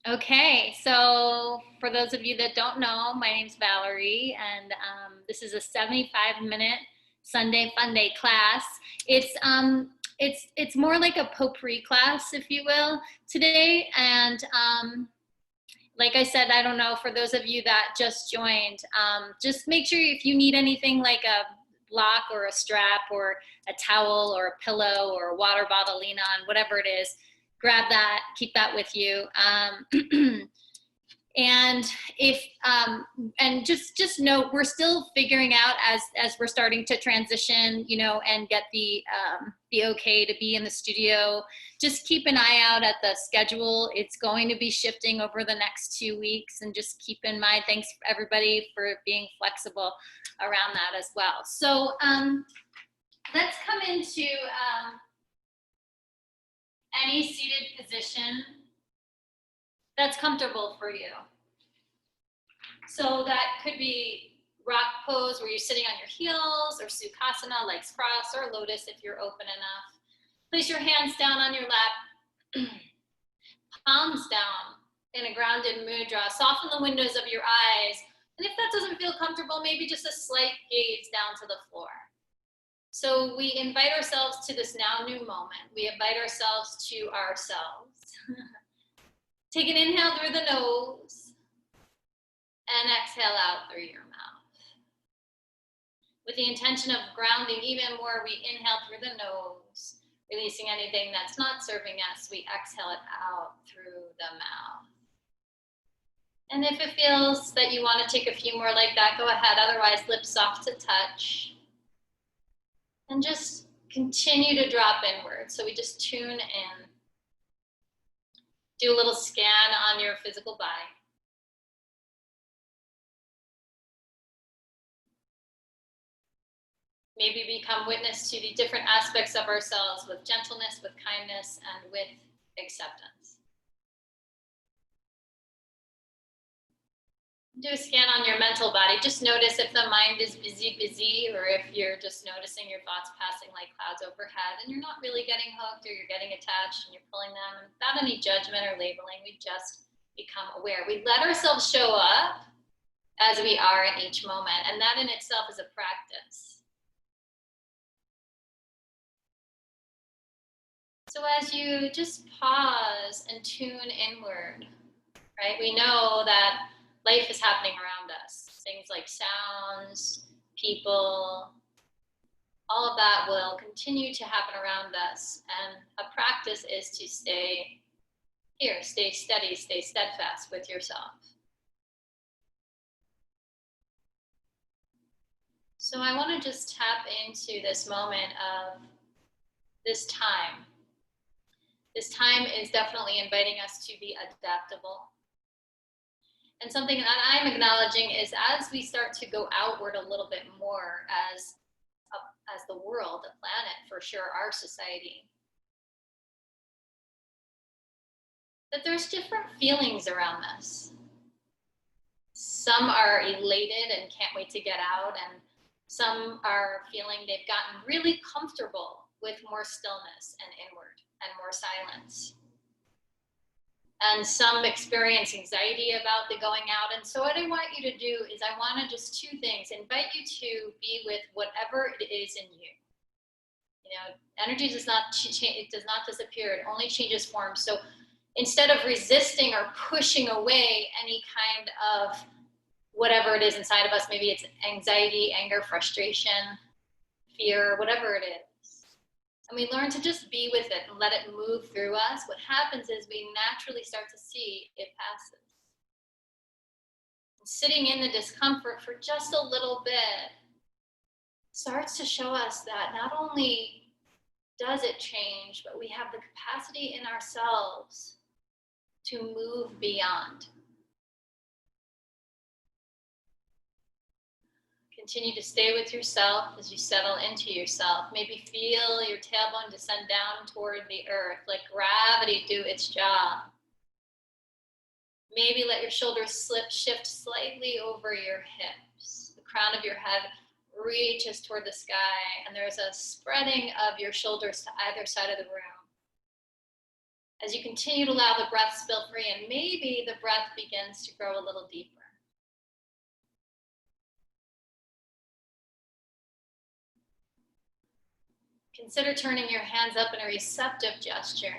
Okay, so for those of you that don't know, my name's Valerie, and this is a 75-minute Sunday Fun Day class. It's more like a potpourri class, if you will, today. And like I said, I don't know, for those of you that just joined, just make sure if you need anything like a block or a strap or a towel or a pillow or a water bottle, lean on, whatever it is, grab that, keep that with you. And if and just note, we're still figuring out as we're starting to transition, you know, and get the okay to be in the studio. Just keep an eye out at the schedule. It's going to be shifting over the next 2 weeks, and just keep in mind, thanks everybody for being flexible around that as well. So let's come into any seated position that's comfortable for you. So that could be rock pose where you're sitting on your heels, or sukhasana, legs crossed, or lotus if you're open enough. Place your hands down on your lap, palms down in a grounded mudra. Soften the windows of your eyes. And if that doesn't feel comfortable, maybe just a slight gaze down to the floor. So we invite ourselves to this now new moment. We invite ourselves to ourselves. Take an inhale through the nose and exhale out through your mouth. With the intention of grounding even more, we inhale through the nose, releasing anything that's not serving us. We exhale it out through the mouth. And if it feels that you want to take a few more like that, go ahead. Otherwise, lips soft to touch. And just continue to drop inward. So we just tune in. Do a little scan on your physical body. Maybe become witness to the different aspects of ourselves with gentleness, with kindness, and with acceptance. Do a scan on your mental body. Just notice if the mind is busy, or if you're just noticing your thoughts passing like clouds overhead and you're not really getting hooked, or you're getting attached and you're pulling them. And without any judgment or labeling, we just become aware. We let ourselves show up as we are in each moment, and that in itself is a practice. So as you just pause and tune inward, right? We know that life is happening around us. Things like sounds, people, all of that will continue to happen around us. And a practice is to stay here, stay steady, stay steadfast with yourself. So I want to just tap into this moment of this time. This time is definitely inviting us to be adaptable. And something that I'm acknowledging is as we start to go outward a little bit more as the world, the planet, for sure, our society, that there's different feelings around this. Some are elated and can't wait to get out, and some are feeling they've gotten really comfortable with more stillness and inward and more silence. And some experience anxiety about the going out. And so what I want you to do is I want to just two things, invite you to be with whatever it is in you. You know, energy does not change, it does not disappear, it only changes form. So instead of resisting or pushing away any kind of whatever it is inside of us, maybe it's anxiety, anger, frustration, fear, whatever it is, and we learn to just be with it and let it move through us, what happens is we naturally start to see it passes. And sitting in the discomfort for just a little bit starts to show us that not only does it change, but we have the capacity in ourselves to move beyond. Continue to stay with yourself as you settle into yourself. Maybe feel your tailbone descend down toward the earth, let gravity do its job. Maybe let your shoulders shift slightly over your hips. The crown of your head reaches toward the sky, and there's a spreading of your shoulders to either side of the room. As you continue to allow the breath to spill free, and maybe the breath begins to grow a little deeper. Consider turning your hands up in a receptive gesture.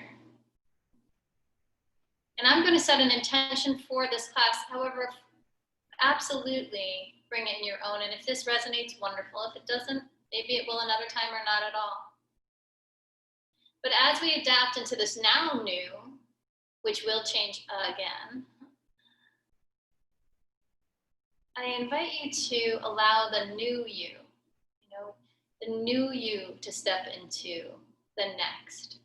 And I'm going to set an intention for this class. However, absolutely bring it in your own. And if this resonates, wonderful. If it doesn't, maybe it will another time or not at all. But as we adapt into this now new, which will change again, I invite you to allow the new you, the new you to step into the next.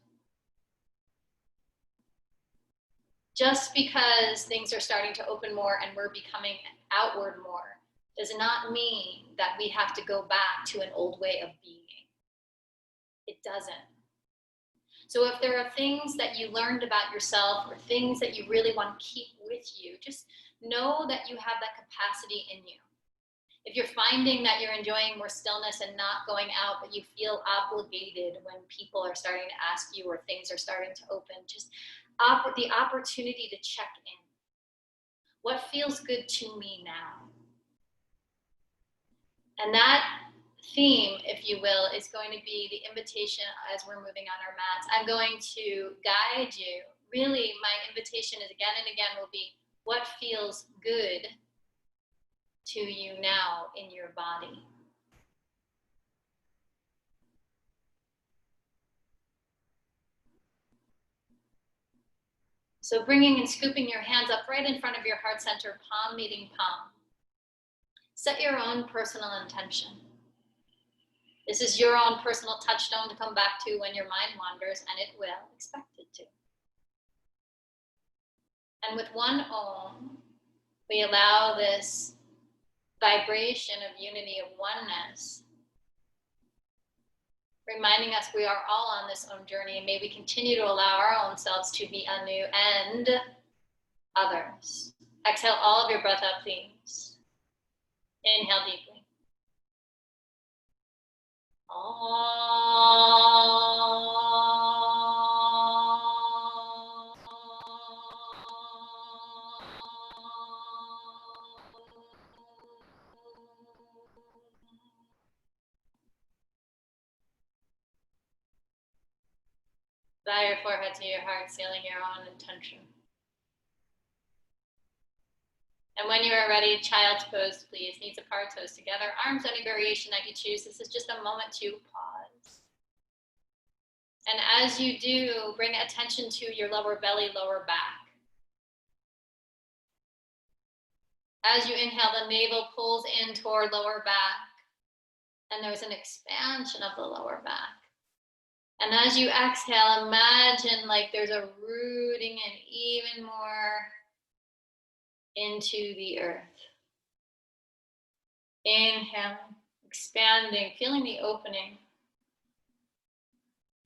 Just because things are starting to open more and we're becoming outward more does not mean that we have to go back to an old way of being. It doesn't. So if there are things that you learned about yourself or things that you really want to keep with you, just know that you have that capacity in you. If you're finding that you're enjoying more stillness and not going out, but you feel obligated when people are starting to ask you or things are starting to open, just the opportunity to check in. What feels good to me now? And that theme, if you will, is going to be the invitation as we're moving on our mats. I'm going to guide you. Really, my invitation is again and again will be what feels good to you now in your body. So bringing and scooping your hands up right in front of your heart center, palm meeting palm. Set your own personal intention. This is your own personal touchstone to come back to when your mind wanders, and it will, expect it to. And with one Om, we allow this vibration of unity, of oneness, reminding us we are all on this own journey, and may we continue to allow our own selves to be anew and others. Exhale all of your breath out, please. Inhale deeply. Bow your forehead to your heart, sealing your own intention. And when you are ready, child's pose, please. Knees apart, toes together. Arms any variation that you choose. This is just a moment to pause. And as you do, bring attention to your lower belly, lower back. As you inhale, the navel pulls in toward lower back. And there's an expansion of the lower back. And as you exhale, imagine like there's a rooting in even more into the earth. Inhaling, expanding, feeling the opening.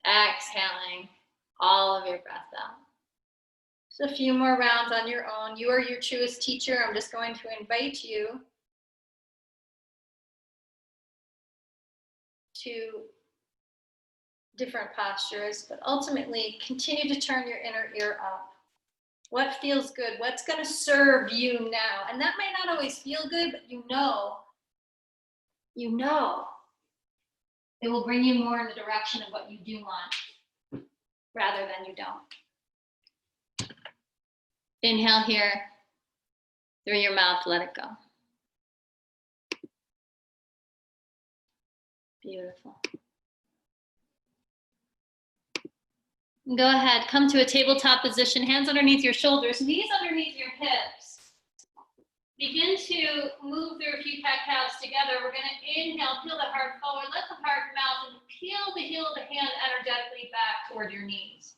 Exhaling all of your breath out. Just a few more rounds on your own. You are your truest teacher. I'm just going to invite you to different postures, but ultimately continue to turn your inner ear up. What feels good? What's going to serve you now? And that may not always feel good, but you know it will bring you more in the direction of what you do want rather than you don't. Inhale here through your mouth, let it go. Beautiful. Go ahead, come to a tabletop position, hands underneath your shoulders, knees underneath your hips. Begin to move through a few cat-cows together. We're going to inhale, peel the heart forward, let the heart melt, and peel the heel of the hand energetically back toward your knees.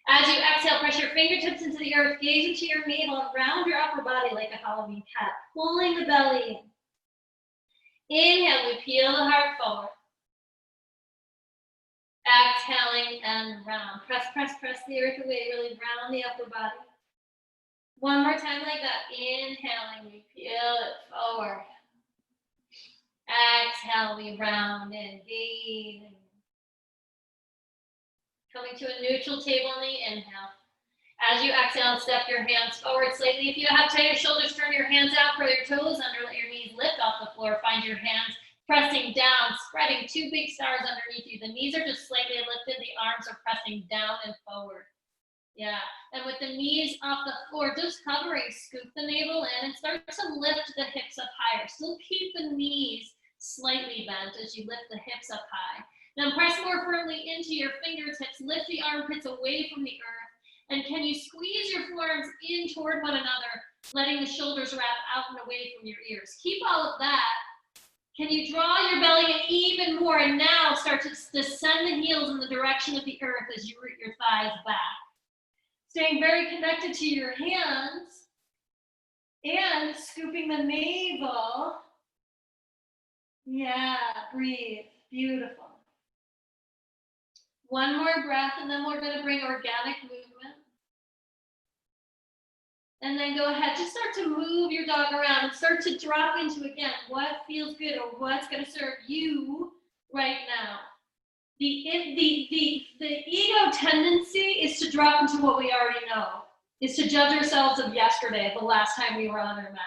As you exhale, press your fingertips into the earth, gaze into your navel, and round your upper body like a Halloween cat, pulling the belly in. Inhale, we peel the heart forward. Exhaling and round. Press the earth away, really round the upper body. One more time like that. Inhaling, we peel it forward. Exhale, we round in, gazing. Coming to a neutral table on the inhale. As you exhale, step your hands forward slightly. If you have tighter shoulders, turn your hands out, curl your toes under, let your knees lift off the floor. Find your hands pressing down, spreading two big stars underneath you. The knees are just slightly lifted, the arms are pressing down and forward. Yeah, and with the knees off the floor, just covering, scoop the navel in and start to lift the hips up higher. Still keep the knees slightly bent as you lift the hips up high. Now press more firmly into your fingertips, lift the armpits away from the earth, and can you squeeze your forearms in toward one another, letting the shoulders wrap out and away from your ears. Keep all of that. Can you draw your belly in even more, and now start to descend the heels in the direction of the earth as you root your thighs back. Staying very connected to your hands and scooping the navel. Yeah, breathe, beautiful. One more breath, and then we're going to bring organic movement. And then go ahead, just start to move your dog around and start to drop into, again, what feels good or what's going to serve you right now. The ego tendency is to drop into what we already know, is to judge ourselves of yesterday, the last time we were on our mat,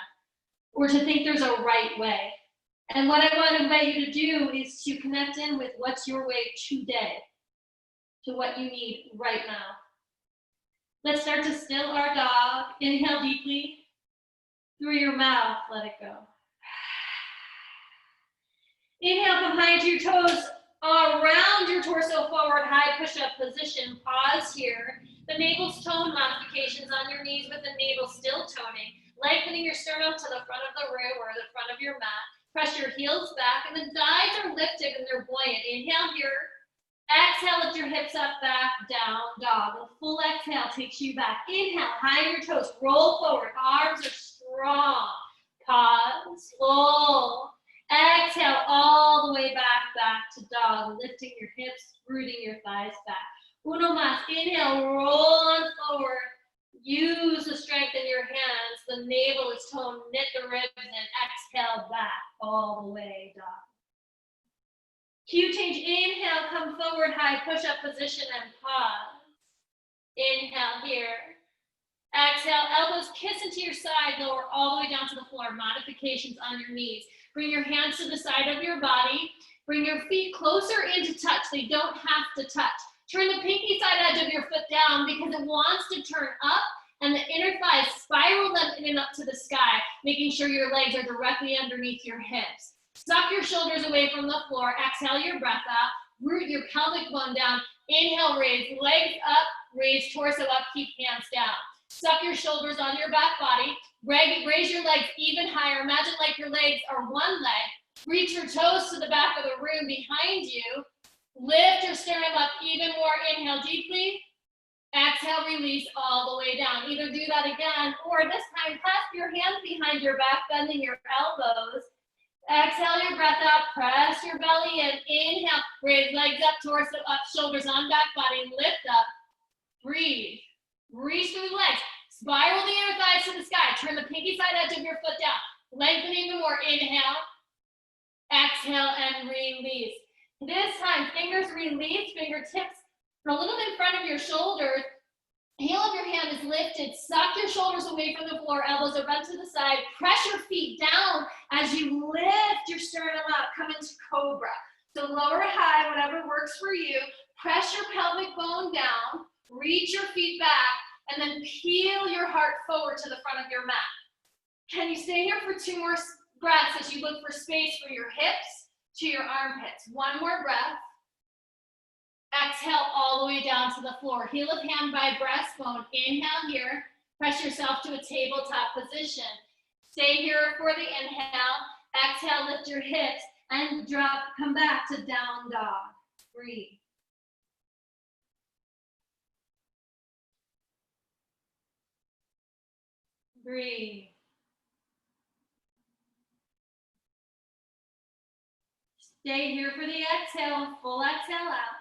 or to think there's a right way. And what I want to invite you to do is to connect in with what's your way today, to what you need right now. Let's start to still our dog. Inhale deeply through your mouth, let it go. Inhale, come high into your toes, around your torso forward, high push-up position. Pause here. The navel's tone modifications on your knees with the navel still toning. Lengthening your sternum to the front of the room or the front of your mat. Press your heels back and the thighs are lifted and they're buoyant. Inhale here. Exhale, lift your hips up, back, down, dog. A full exhale takes you back. Inhale, high on your toes, roll forward. Arms are strong. Pause, slow. Exhale all the way back to dog, lifting your hips, rooting your thighs back. Uno más. Inhale, roll on forward. Use the strength in your hands. The navel is toned, knit the ribs, and exhale back all the way, dog. Cue change. Inhale, come forward, high push-up position, and pause. Inhale here. Exhale, elbows kiss into your side, lower all the way down to the floor. Modifications on your knees. Bring your hands to the side of your body. Bring your feet closer into touch. They don't have to touch. Turn the pinky side edge of your foot down because it wants to turn up, and the inner thighs spiral them in and up to the sky, making sure your legs are directly underneath your hips. Suck your shoulders away from the floor. Exhale your breath out. Root your pelvic bone down. Inhale, raise legs up. Raise torso up. Keep hands down. Suck your shoulders on your back body. Raise your legs even higher. Imagine like your legs are one leg. Reach your toes to the back of the room behind you. Lift your sternum up even more. Inhale deeply. Exhale, release all the way down. Either do that again, or this time clasp your hands behind your back, bending your elbows. Exhale your breath out, press your belly in. Inhale, raise legs up, torso up, shoulders on back body, lift up. Breathe. Reach through the legs. Spiral the inner thighs to the sky. Turn the pinky side edge of your foot down. Lengthen even more. Inhale. Exhale and release. This time, fingers release, fingertips a little bit in front of your shoulders. Heel of your hand is lifted. Suck your shoulders away from the floor. Elbows are bent to the side. Press your feet down as you lift your sternum up. Come into cobra. So lower to high, whatever works for you. Press your pelvic bone down. Reach your feet back. And then peel your heart forward to the front of your mat. Can you stay here for 2 more breaths as you look for space from your hips to your armpits? 1 more breath. Exhale all the way down to the floor. Heel of hand by breastbone. Inhale here. Press yourself to a tabletop position. Stay here for the inhale. Exhale, lift your hips and drop. Come back to down dog. Breathe. Breathe. Stay here for the exhale. Full exhale out.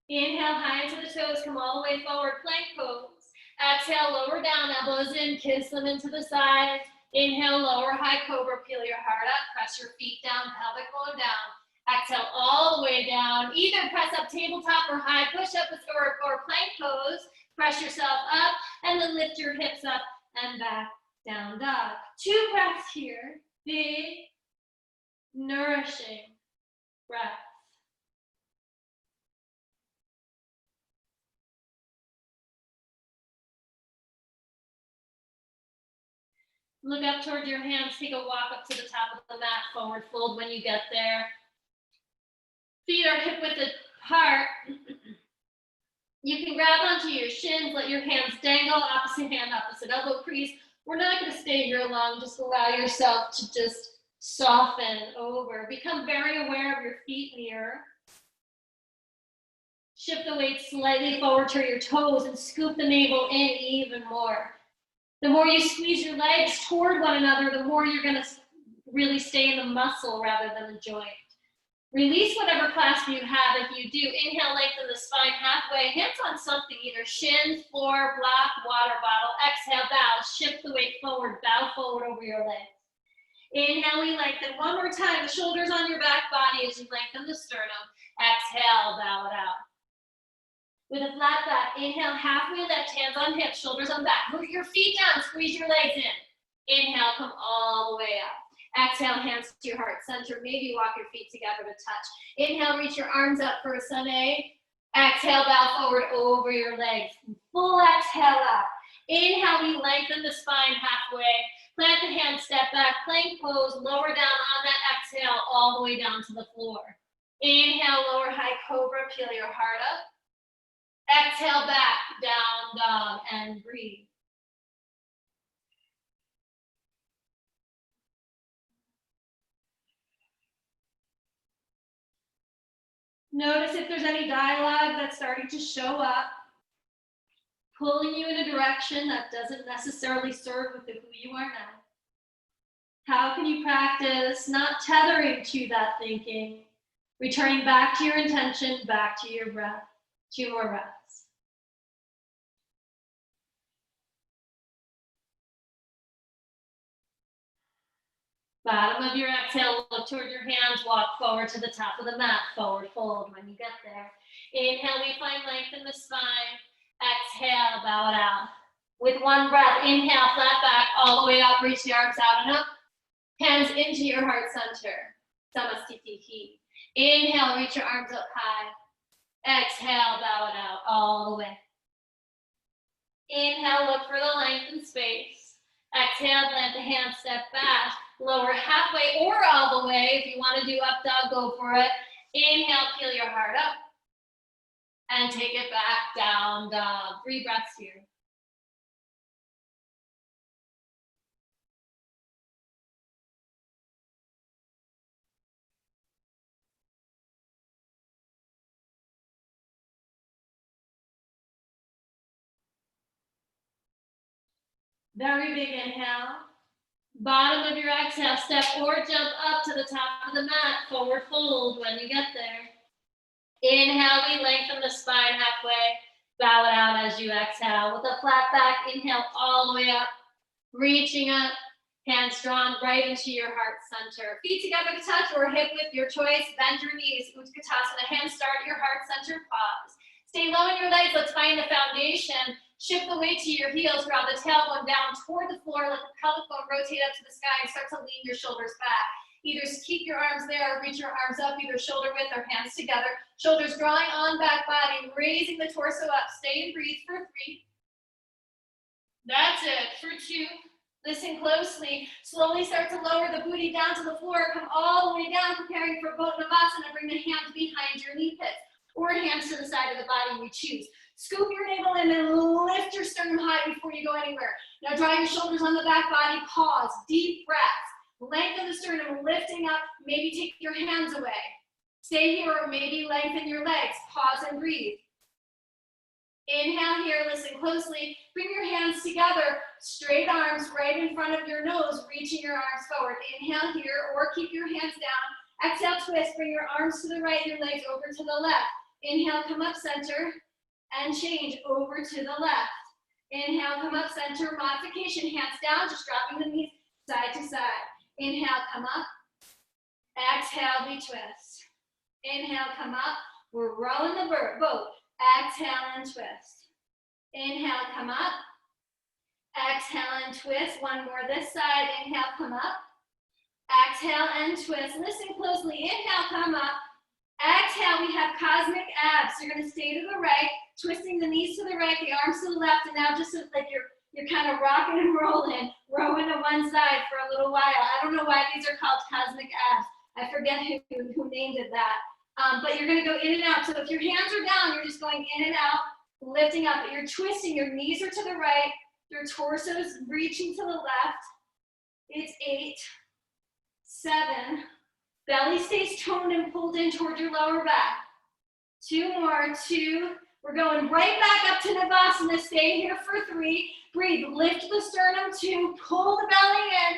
Inhale, high into the toes, come all the way forward, plank pose. Exhale, lower down, elbows in, kiss them into the sides. Inhale, lower, high cobra, peel your heart up, press your feet down, pelvic bone down. Exhale, all the way down. Either press up tabletop or high push-up or plank pose. Press yourself up and then lift your hips up and back, down dog. 2 breaths here. Big, nourishing breath. Look up toward your hands. Take a walk up to the top of the mat. Forward fold when you get there. Feet are hip width apart. You can grab onto your shins. Let your hands dangle. Opposite hand, opposite elbow crease. We're not going to stay here long. Just allow yourself to just soften over. Become very aware of your feet in the earth. Shift the weight slightly forward to your toes and scoop the navel in even more. The more you squeeze your legs toward one another, the more you're going to really stay in the muscle rather than the joint. Release whatever clasp you have if you do. Inhale, lengthen the spine halfway. Hands on something, either shins, floor, block, water bottle. Exhale, bow. Shift the weight forward. Bow forward over your legs. Inhale, we lengthen. One more time. The shoulders on your back body as you lengthen the sternum. Exhale, bow it out. With a flat back, inhale, halfway lift, hands on hips, shoulders on back. Root your feet down, squeeze your legs in. Inhale, come all the way up. Exhale, hands to your heart center. Maybe walk your feet together to touch. Inhale, reach your arms up for a sun A. Exhale, bow forward over your legs. Full exhale up. Inhale, we lengthen the spine halfway. Plant the hands, step back, plank pose, lower down on that exhale, all the way down to the floor. Inhale, lower high cobra, peel your heart up. Exhale, back, down dog, and breathe. Notice if there's any dialogue that's starting to show up, pulling you in a direction that doesn't necessarily serve with who you are now. How can you practice not tethering to that thinking, returning back to your intention, back to your breath? 2 more breaths. Bottom of your exhale, look toward your hands, walk forward to the top of the mat, forward fold when you get there. Inhale, we find length in the spine. Exhale, bow it out. With 1 breath, inhale, flat back, all the way up, reach the arms out and up. Hands into your heart center. Samastitihi. Inhale, reach your arms up high. Exhale, bow it out, all the way. Inhale, look for the length and space. Exhale, plant the hands, step back. Lower halfway or all the way. If you want to do up dog, go for it. Inhale, peel your heart up. And take it back, down dog. 3 breaths here. Very big inhale. Bottom of your exhale, step or jump up to the top of the mat. Forward fold when you get there. Inhale, we lengthen the spine halfway. Bow it out as you exhale. With a flat back, inhale all the way up. Reaching up, hands drawn right into your heart center. Feet together to touch or hip width, your choice. Bend your knees, Utkatasana. Hands start at your heart center, pause. Stay low in your legs, let's find the foundation. Shift the weight to your heels, grab the tailbone down toward the floor, let the pelvic bone rotate up to the sky and start to lean your shoulders back. Either keep your arms there or reach your arms up, either shoulder width or hands together. Shoulders drawing on back body, raising the torso up. Stay and breathe for 3. That's it, for 2. Listen closely. Slowly start to lower the booty down to the floor. Come all the way down, preparing for Uttanasana. Bring the hands behind your knee pits or hands to the side of the body, you choose. Scoop your navel in and lift your sternum high before you go anywhere. Now draw your shoulders on the back body, pause, deep breaths. Lengthen the sternum, lifting up, maybe take your hands away. Stay here or maybe lengthen your legs, pause and breathe. Inhale here, listen closely. Bring your hands together, straight arms right in front of your nose, reaching your arms forward. Inhale here or keep your hands down. Exhale, twist, bring your arms to the right, your legs over to the left. Inhale, come up center. And change over to the left. Inhale, come up center, modification, hands down, just dropping the knees side to side. Inhale, come up. Exhale, we twist. Inhale, come up. We're rowing the boat. Exhale and twist. Inhale, come up. Exhale and twist. One more this side. Inhale, come up. Exhale and twist. Listen closely. Inhale, come up. Exhale, we have cosmic abs. You're going to stay to the right, twisting the knees to the right, the arms to the left, and now just like you're kind of rocking and rolling, rowing to one side for a little while. I don't know why these are called cosmic abs. I forget who named it that. But you're going to go in and out. So if your hands are down, you're just going in and out, lifting up. But you're twisting. Your knees are to the right. Your torso is reaching to the left. It's 8, 7. Belly stays toned and pulled in toward your lower back. 2 more, 2. We're going right back up to Navasana. Stay here for 3. Breathe, lift the sternum, 2. Pull the belly in.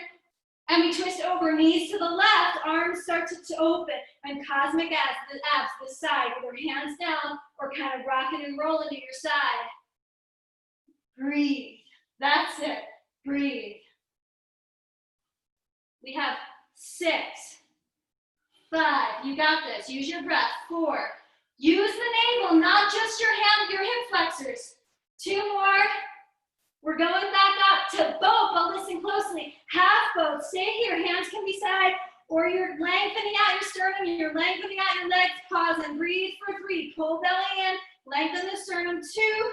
And we twist over, knees to the left, arms start to open. And cosmic abs, this side, with your hands down or kind of rocking and rolling to your side. Breathe. That's it. Breathe. We have 6. 5, you got this. Use your breath. 4, use the navel, not just your hip flexors. 2 more. We're going back up to boat, but listen closely. Half boat, stay here. Hands can be side, or you're lengthening out your sternum, you're lengthening out your legs. Pause and breathe for 3. Pull belly in, lengthen the sternum. 2,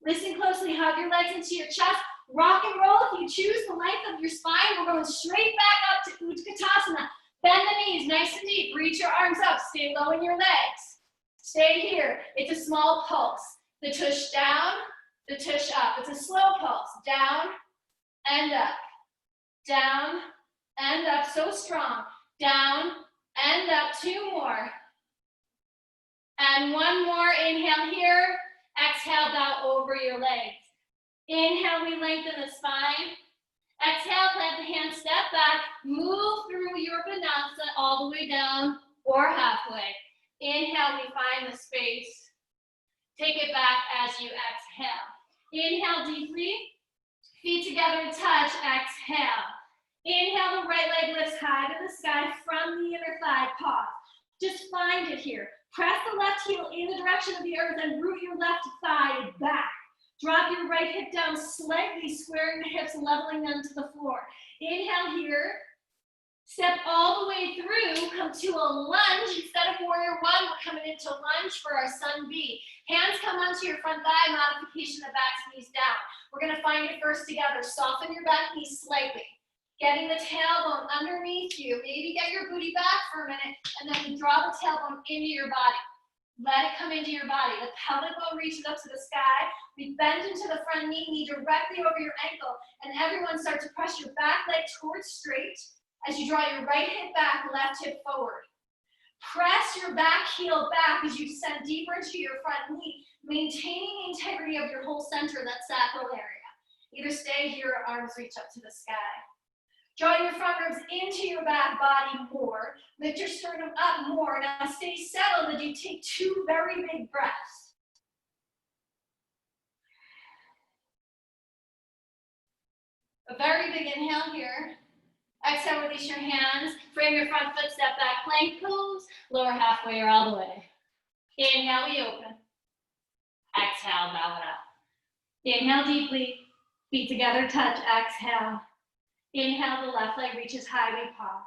listen closely. Hug your legs into your chest. Rock and roll if you choose the length of your spine. We're going straight back up to Utkatasana. Bend the knees nice and deep. Reach your arms up. Stay low in your legs. Stay here. It's a small pulse. The tush down, the tush up. It's a slow pulse. Down and up. Down and up. So strong. Down and up. 2 more. And 1 more. Inhale here. Exhale, bow over your legs. Inhale, we lengthen the spine. Exhale, let the hands step back. Move through your Vinyasa all the way down or halfway. Inhale, we find the space. Take it back as you exhale. Inhale deeply. Feet together, touch. Exhale. Inhale, the right leg lifts high to the sky from the inner thigh. Pause. Just find it here. Press the left heel in the direction of the earth and root your left thigh back. Drop your right hip down slightly, squaring the hips, leveling them to the floor. Inhale here. Step all the way through. Come to a lunge. Instead of warrior 1, we're coming into lunge for our sun B. Hands come onto your front thigh, modification of back knees down. We're going to find it first together. Soften your back knees slightly. Getting the tailbone underneath you. Maybe get your booty back for a minute, and then we draw the tailbone into your body. Let it come into your body. The pelvic bone reaches up to the sky. We bend into the front knee directly over your ankle, and everyone start to press your back leg towards straight as you draw your right hip back, left hip forward. Press your back heel back as you descend deeper into your front knee, maintaining the integrity of your whole center, that sacral area. Either stay here or arms reach up to the sky. Draw your front ribs into your back body more. Lift your sternum up more. Now stay settled as you take 2 very big breaths. A very big inhale here. Exhale, release your hands. Frame your front foot, step back, plank pose. Lower halfway or all the way. Inhale, we open. Exhale, bow it up. Inhale deeply. Feet together, touch. Exhale. Inhale, the left leg reaches high, we pause.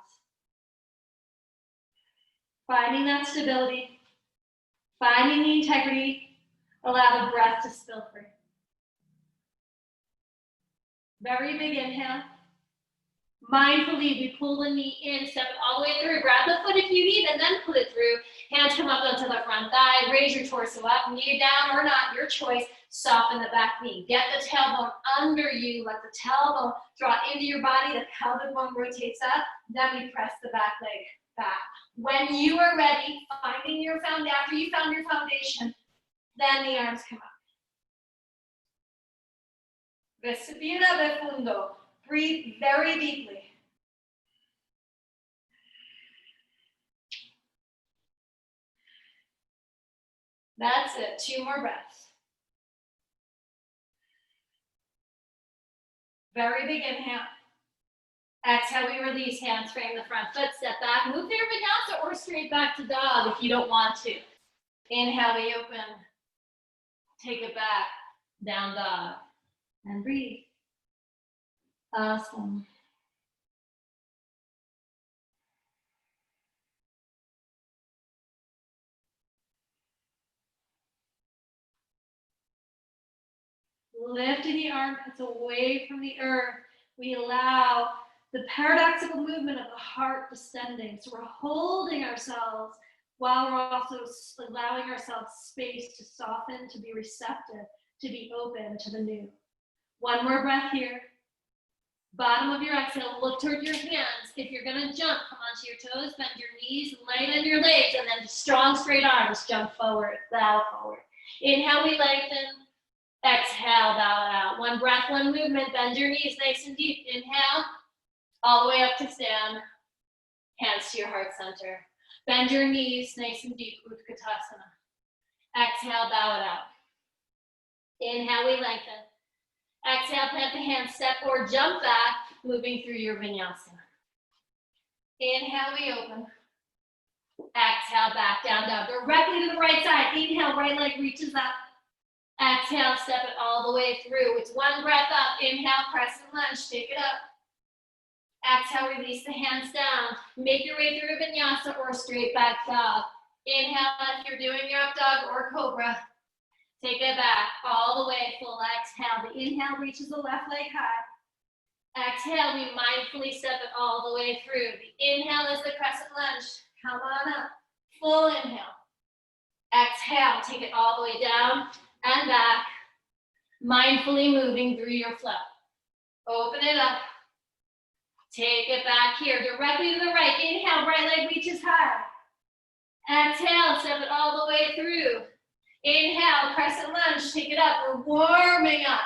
Finding that stability, finding the integrity, allow the breath to spill free. Very big inhale. Mindfully, we pull the knee in, step it all the way through. Grab the foot if you need, and then pull it through. Hands come up onto the front thigh. Raise your torso up. Knee down or not, your choice. Soften the back knee. Get the tailbone under you. Let the tailbone draw into your body. The pelvic bone rotates up. Then we press the back leg back. When you are ready, finding your foundation, after you found your foundation, then the arms come up. Respira profundo. Breathe very deeply. That's it. 2 more breaths. Very big inhale. Exhale, we release. Hands frame the front foot. Step back. Move to your vinyasa or straight back to dog if you don't want to. Inhale, we open. Take it back. Down dog. And breathe. Awesome. Lifting the armpits away from the earth. We allow the paradoxical movement of the heart descending. So we're holding ourselves while we're also allowing ourselves space to soften, to be receptive, to be open to the new. One more breath here. Bottom of your exhale, look toward your hands. If you're gonna jump, come onto your toes, bend your knees, lighten your legs, and then strong straight arms, jump forward, bow forward. Inhale, we lengthen. Exhale, bow it out. One breath, one movement, bend your knees nice and deep. Inhale, all the way up to stand. Hands to your heart center. Bend your knees nice and deep, Utkatasana. Exhale, bow it out. Inhale, we lengthen. Exhale, plant the hands, step or jump back, moving through your vinyasa. Inhale, we open. Exhale, back down, down. Directly to the right side. Inhale, right leg reaches up. Exhale, step it all the way through. It's one breath up. Inhale, press and lunge. Take it up. Exhale, release the hands down. Make your way through a vinyasa or straight back dog. Inhale, if you're doing your up dog or cobra. Take it back all the way, full exhale. The inhale reaches the left leg high. Exhale, we mindfully step it all the way through. The inhale is the crescent lunge. Come on up. Full inhale. Exhale, take it all the way down and back. Mindfully moving through your flow. Open it up. Take it back here, directly to the right. Inhale, right leg reaches high. Exhale, step it all the way through. Inhale, crescent lunge, take it up. We're warming up.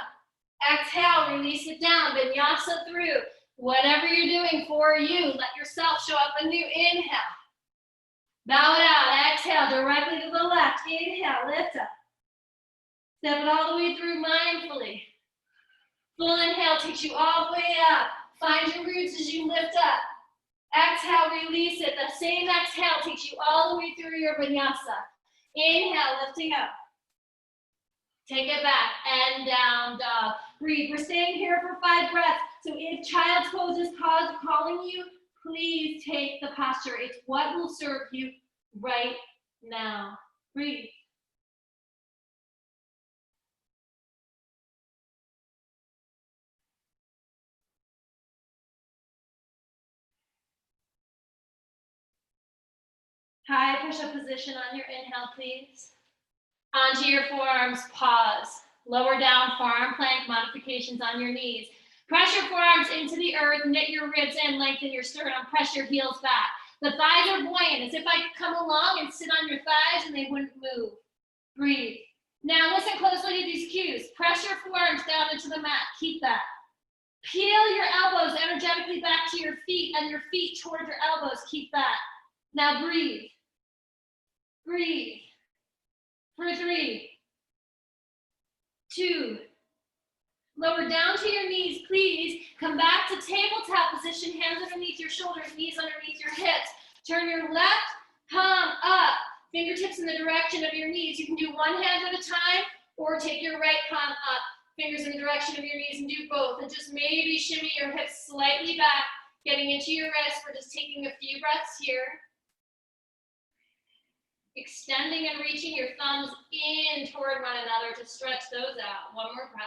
Exhale, release it down. Vinyasa through. Whatever you're doing for you, let yourself show up anew. Inhale. Bow it out. Exhale, directly to the left. Inhale, lift up. Step it all the way through mindfully. Full inhale takes you all the way up. Find your roots as you lift up. Exhale, release it. The same exhale takes you all the way through your vinyasa. Inhale, lifting up. Take it back and down dog. Breathe. We're staying here for 5 breaths. So if child's pose is calling you, please take the posture. It's what will serve you right now. Breathe. High push-up position on your inhale, please. Onto your forearms, pause. Lower down, forearm plank modifications on your knees. Press your forearms into the earth, knit your ribs in, lengthen your sternum, press your heels back. The thighs are buoyant, as if I could come along and sit on your thighs and they wouldn't move. Breathe. Now listen closely to these cues. Press your forearms down into the mat, keep that. Peel your elbows energetically back to your feet and your feet toward your elbows, keep that. Now breathe. Breathe. For 3, 2, lower down to your knees, please. Come back to tabletop position, hands underneath your shoulders, knees underneath your hips. Turn your left palm up, fingertips in the direction of your knees. You can do one hand at a time, or take your right palm up, fingers in the direction of your knees, and do both. And just maybe shimmy your hips slightly back, getting into your wrist. We're just taking a few breaths here. Extending and reaching your thumbs in toward one another to stretch those out. One more breath.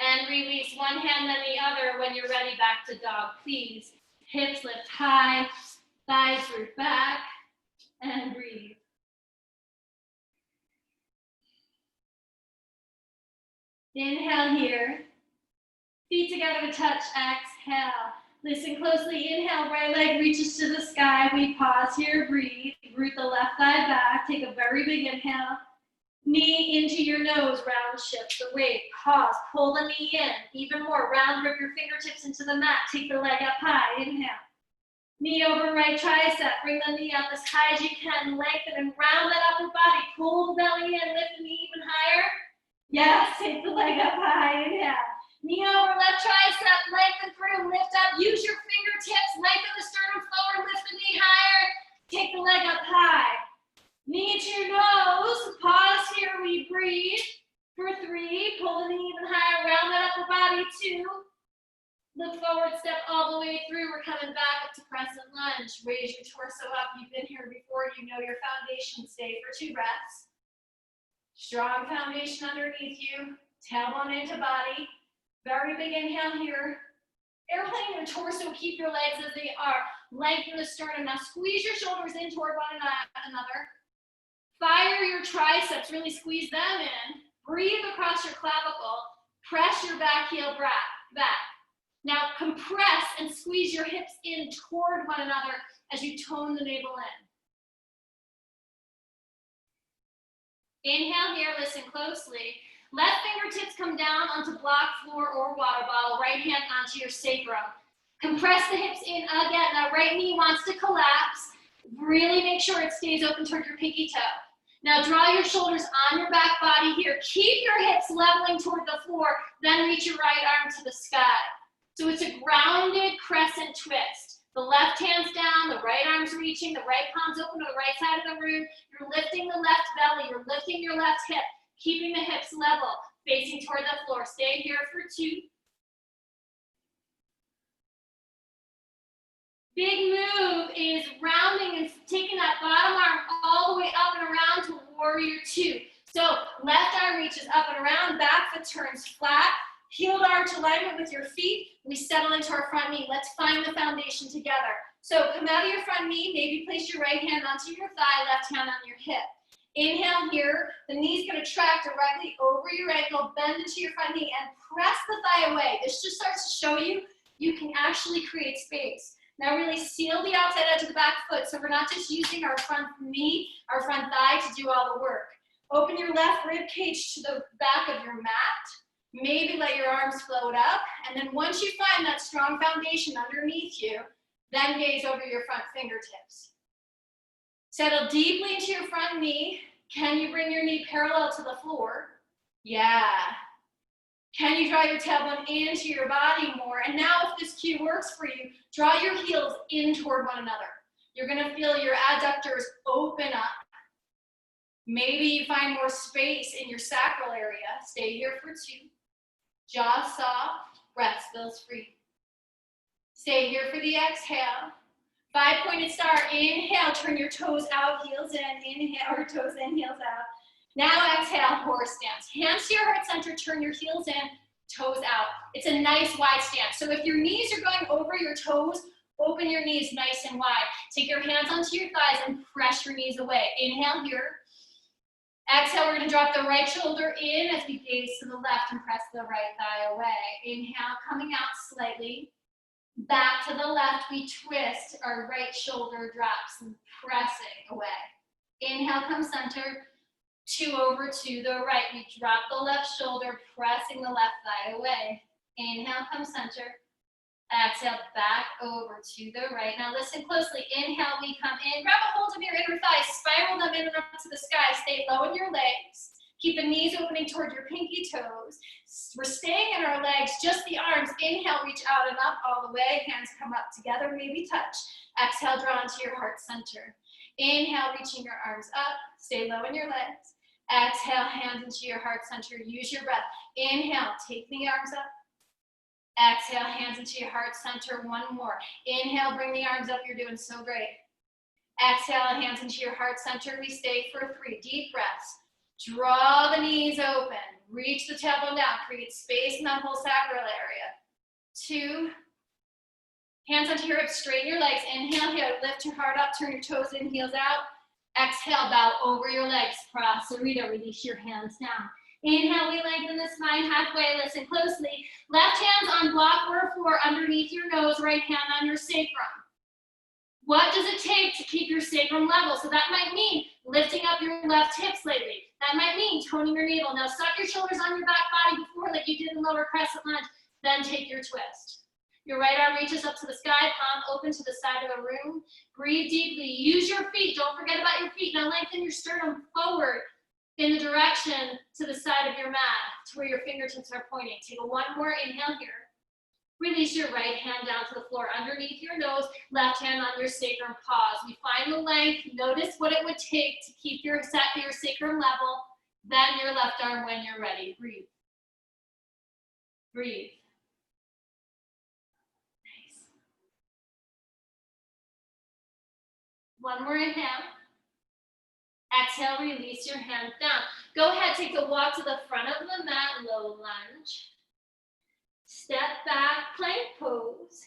And release one hand then the other when you're ready, back to dog, please. Hips lift high, thighs root back, and breathe. Inhale here. Feet together to touch, exhale. Listen closely, inhale, right leg reaches to the sky. We pause here, breathe. Root the left thigh back, take a very big inhale. Knee into your nose, round shift the weight. Pause, pull the knee in. Even more, round grip your fingertips into the mat. Take the leg up high, inhale. Knee over right tricep, bring the knee up as high as you can. Lengthen and round that upper body. Pull the belly in, lift the knee even higher. Yes, take the leg up high, inhale. Knee over left tricep, lengthen through, lift up, use your fingertips, lengthen the sternum forward, lift the knee higher, take the leg up high. Knee to your nose. Pause here. We breathe for 3. Pull the knee even higher. Round that upper body. 2. Look forward. Step all the way through. We're coming back up to crescent lunge. Raise your torso up. You've been here before. You know your foundation. Stay for 2 breaths. Strong foundation underneath you. Tailbone into body. Very big inhale here. Airplane your torso. Keep your legs as they are. Lengthen the sternum. Now squeeze your shoulders in toward one another. Fire your triceps, really squeeze them in. Breathe across your clavicle. Press your back heel back. Now compress and squeeze your hips in toward one another as you tone the navel in. Inhale here, listen closely. Left fingertips come down onto block, floor, or water bottle. Right hand onto your sacrum. Compress the hips in again. Now right knee wants to collapse. Really make sure it stays open toward your pinky toe. Now draw your shoulders on your back body here. Keep your hips leveling toward the floor, then reach your right arm to the sky. So it's a grounded crescent twist. The left hand's down, the right arm's reaching, the right palm's open to the right side of the room. You're lifting the left belly, you're lifting your left hip, keeping the hips level, facing toward the floor. Stay here for 2. Big move is rounding and taking that bottom arm all the way up and around to warrior 2. So left arm reaches up and around, back foot turns flat, heel arch alignment with your feet. We settle into our front knee. Let's find the foundation together. So come out of your front knee, maybe place your right hand onto your thigh, left hand on your hip. Inhale here, the knee's gonna track directly over your ankle, bend into your front knee and press the thigh away. This just starts to show you, you can actually create space. Now really seal the outside edge of the back foot so we're not just using our front knee, our front thigh to do all the work. Open your left rib cage to the back of your mat. Maybe let your arms float up. And then once you find that strong foundation underneath you, then gaze over your front fingertips. Settle deeply into your front knee. Can you bring your knee parallel to the floor? Yeah. Can you draw your tailbone into your body more? And now if this cue works for you, draw your heels in toward one another. You're gonna feel your adductors open up. Maybe you find more space in your sacral area. Stay here for 2. Jaw soft, breath spills free. Stay here for the exhale. 5-pointed star, inhale, turn your toes out, heels in, inhale, or toes in, heels out. Now exhale, horse stance. Hands to your heart center, turn your heels in, toes out. It's a nice wide stance. So if your knees are going over your toes, open your knees nice and wide. Take your hands onto your thighs and press your knees away. Inhale here. Exhale, we're gonna drop the right shoulder in as we gaze to the left and press the right thigh away. Inhale, coming out slightly. Back to the left, we twist, our right shoulder drops and pressing away. Inhale, come center. 2 over to the right. We drop the left shoulder, pressing the left thigh away. Inhale, come center. Exhale, back over to the right. Now listen closely. Inhale, we come in. Grab a hold of your inner thighs. Spiral them in and up to the sky. Stay low in your legs. Keep the knees opening toward your pinky toes. We're staying in our legs, just the arms. Inhale, reach out and up all the way. Hands come up together, maybe touch. Exhale, draw into your heart center. Inhale, reaching your arms up. Stay low in your legs. Exhale, hands into your heart center. Use your breath. Inhale, take the arms up. Exhale, hands into your heart center. 1 more. Inhale, bring the arms up. You're doing so great. Exhale, hands into your heart center. We stay for 3 deep breaths. Draw the knees open. Reach the tailbone down. Create space in that whole sacral area. 2. Hands onto your hips. Straighten your legs. Inhale here. Lift your heart up. Turn your toes in. Heels out. Exhale, bow over your legs. Prasarita. Release your hands down. Inhale, we lengthen the spine halfway. Listen closely. Left hands on block or floor underneath your nose. Right hand on your sacrum. What does it take to keep your sacrum level? So that might mean lifting up your left hip slightly. That might mean toning your navel. Now suck your shoulders on your back body before like you did in lower crescent lunge. Then take your twist. Your right arm reaches up to the sky, palm open to the side of the room. Breathe deeply. Use your feet. Don't forget about your feet. Now lengthen your sternum forward in the direction to the side of your mat, to where your fingertips are pointing. Take a 1 more inhale here. Release your right hand down to the floor underneath your nose, left hand on your sacrum. Pause. You find the length. Notice what it would take to keep your sacrum level. Then your left arm when you're ready. Breathe. Breathe. Nice. One more inhale. Exhale, release your hands down. Go ahead, take a walk to the front of the mat, low lunge. Step back, plank pose.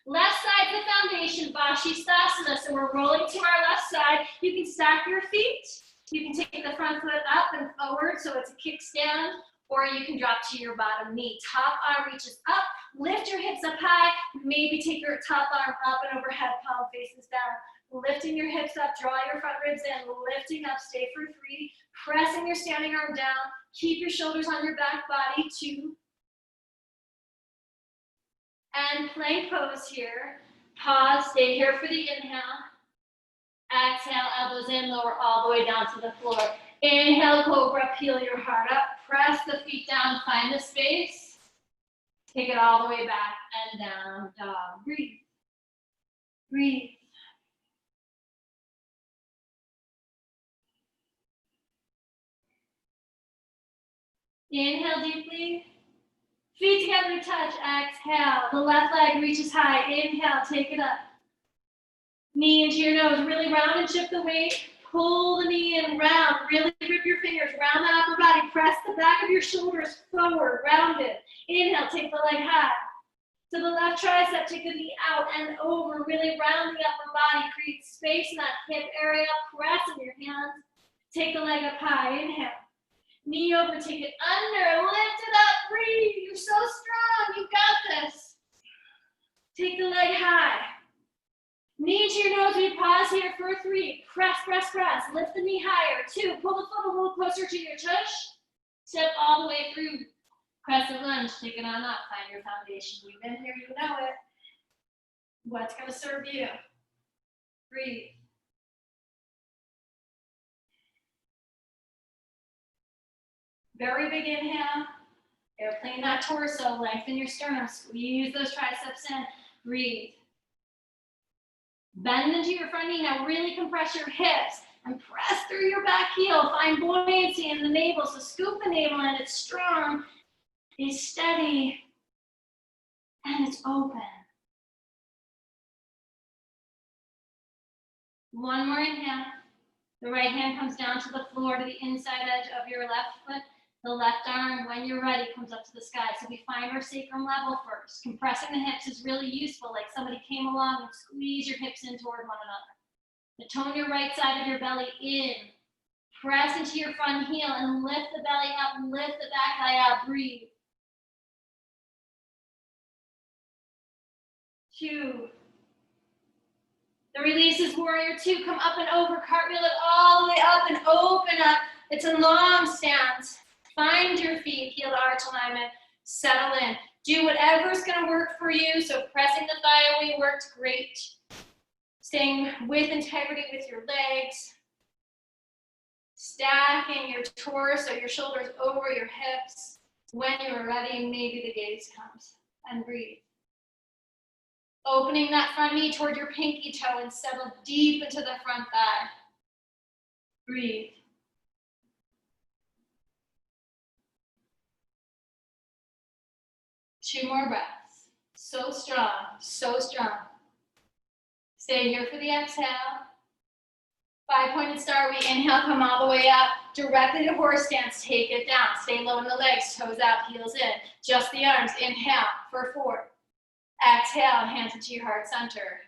Left side to the foundation, Vashisthasana. So we're rolling to our left side. You can stack your feet. You can take the front foot up and forward, so it's a kickstand, or you can drop to your bottom knee. Top arm reaches up. Lift your hips up high. Maybe take your top arm up and overhead, palm faces down. Lifting your hips up, draw your front ribs in, lifting up, stay for 3. Pressing your standing arm down. Keep your shoulders on your back body, 2. And plank pose here. Pause, stay here for the inhale. Exhale, elbows in, lower all the way down to the floor. Inhale, cobra, peel your heart up. Press the feet down, find the space. Take it all the way back and down, dog. Breathe. Breathe. Inhale deeply. Feet together, touch. Exhale. The left leg reaches high. Inhale, take it up. Knee into your nose. Really round and shift the weight. Pull the knee in, round. Really grip your fingers. Round the upper body. Press the back of your shoulders forward. Round it. Inhale, take the leg high. To the left tricep, take the knee out and over. Really round the upper body. Create space in that hip area. Press in your hands. Take the leg up high. Inhale. Knee over, take it under, lift it up, breathe. You're so strong, you got this. Take the leg high. Knee to your nose, we pause here for 3. Press, press, press. Lift the knee higher. 2, pull the foot a little closer to your tush. Step all the way through. Crescent lunge, take it on up. Find your foundation. We've been here, you know it. What's gonna serve you? Breathe. Very big inhale. Airplane that torso, lengthen your sternum, squeeze those triceps in, breathe. Bend into your front knee, now really compress your hips and press through your back heel. Find buoyancy in the navel, so scoop the navel in, it's strong, it's steady, and it's open. One more inhale. The right hand comes down to the floor to the inside edge of your left foot. The left arm, when you're ready, comes up to the sky. So we find our sacrum level first. Compressing the hips is really useful, like somebody came along and squeeze your hips in toward one another. Now tone your right side of your belly in. Press into your front heel and lift the belly up, lift the back thigh out, breathe. 2. The release is warrior 2. Come up and over, cartwheel it all the way up and open up. It's a long stance. Find your feet, heel to arch alignment, settle in. Do whatever's gonna work for you. So pressing the thigh away worked great. Staying with integrity with your legs. Stacking your torso, your shoulders over your hips. When you're ready, maybe the gaze comes. And breathe. Opening that front knee toward your pinky toe and settle deep into the front thigh. Breathe. Two more breaths. So strong, so strong. Stay here for the exhale. 5-pointed star, we inhale, come all the way up, directly to horse stance, take it down. Stay low in the legs, toes out, heels in. Just the arms, inhale for 4. Exhale, hands into your heart center.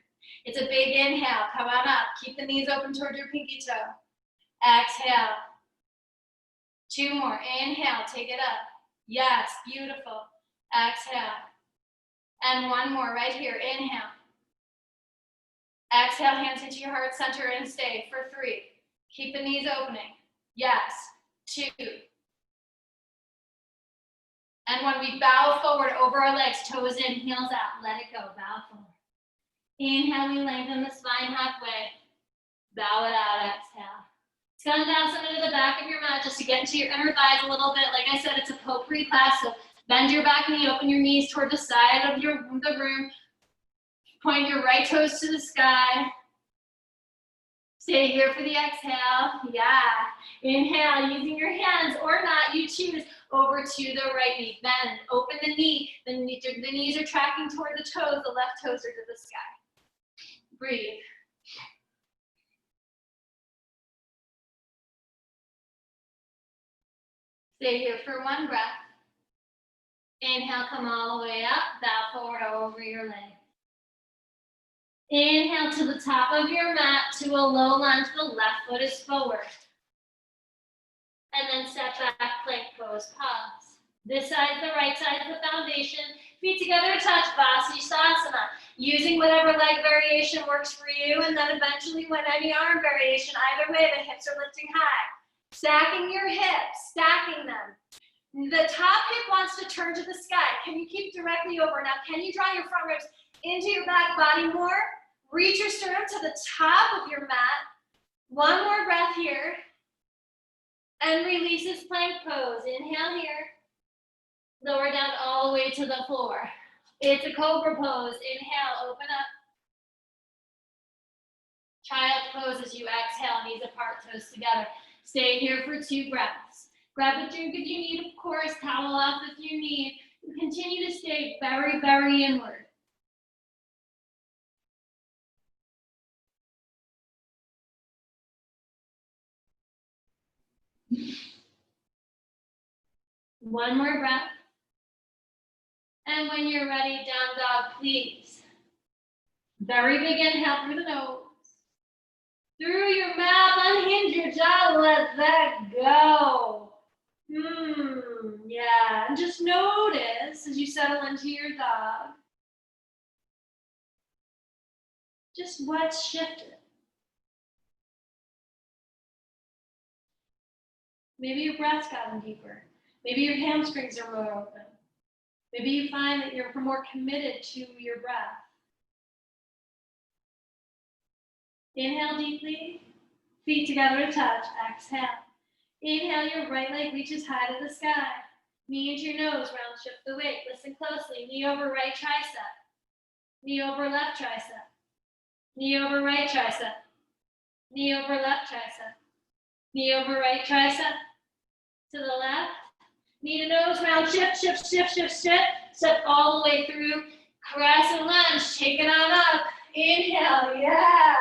It's a big inhale, come on up. Keep the knees open toward your pinky toe. Exhale. 2 more, inhale, take it up. Yes, beautiful. Exhale. And 1 more right here, inhale. Exhale, hands into your heart center and stay for 3. Keep the knees opening. Yes, 2. And when we bow forward over our legs, toes in, heels out, let it go, bow forward. Inhale, we lengthen the spine halfway. Bow it out, exhale. Come down some into the back of your mat just to get into your inner thighs a little bit. Like I said, it's a potpourri class, so Bend your back knee, open your knees toward the side of the room. Point your right toes to the sky. Stay here for the exhale. Yeah. Inhale, using your hands or not, you choose, over to the right knee. Bend, open the knee. The knees are tracking toward the toes. The left toes are to the sky. Breathe. Stay here for one breath. Inhale, come all the way up. Bow forward over your leg. Inhale to the top of your mat to a low lunge. The left foot is forward. And then step back, plank pose, pause. This side, the right side is the foundation. Feet together, touch, Vasisthasana. Using whatever leg variation works for you, and then eventually when any arm variation, either way, the hips are lifting high. Stacking your hips, stacking them. The top hip wants to turn to the sky. Can you keep directly over? Now, can you draw your front ribs into your back body more? Reach your sternum to the top of your mat. One more breath here. And release this plank pose. Inhale here. Lower down all the way to the floor. It's a cobra pose. Inhale, open up. Child pose as you exhale, knees apart, toes together. Stay here for 2 breaths. Grab a drink if you need, of course. Towel off if you need. And continue to stay very, very inward. One more breath. And when you're ready, down dog, please. Very big inhale through the nose. Through your mouth, unhinge your jaw, let that go. Yeah, and just notice as you settle into your dog, just what's shifted. Maybe your breath's gotten deeper. Maybe your hamstrings are more open. Maybe you find that you're more committed to your breath. Inhale deeply, feet together to touch, exhale. Inhale, your right leg reaches high to the sky. Knee into your nose, round shift the weight. Listen closely, knee over right tricep. Knee over left tricep. Knee over right tricep. Knee over left tricep. Knee over right tricep. To the left. Knee to nose, round shift, shift, shift, shift, shift. Step all the way through. Crescent lunge, take it on up. Inhale, yeah.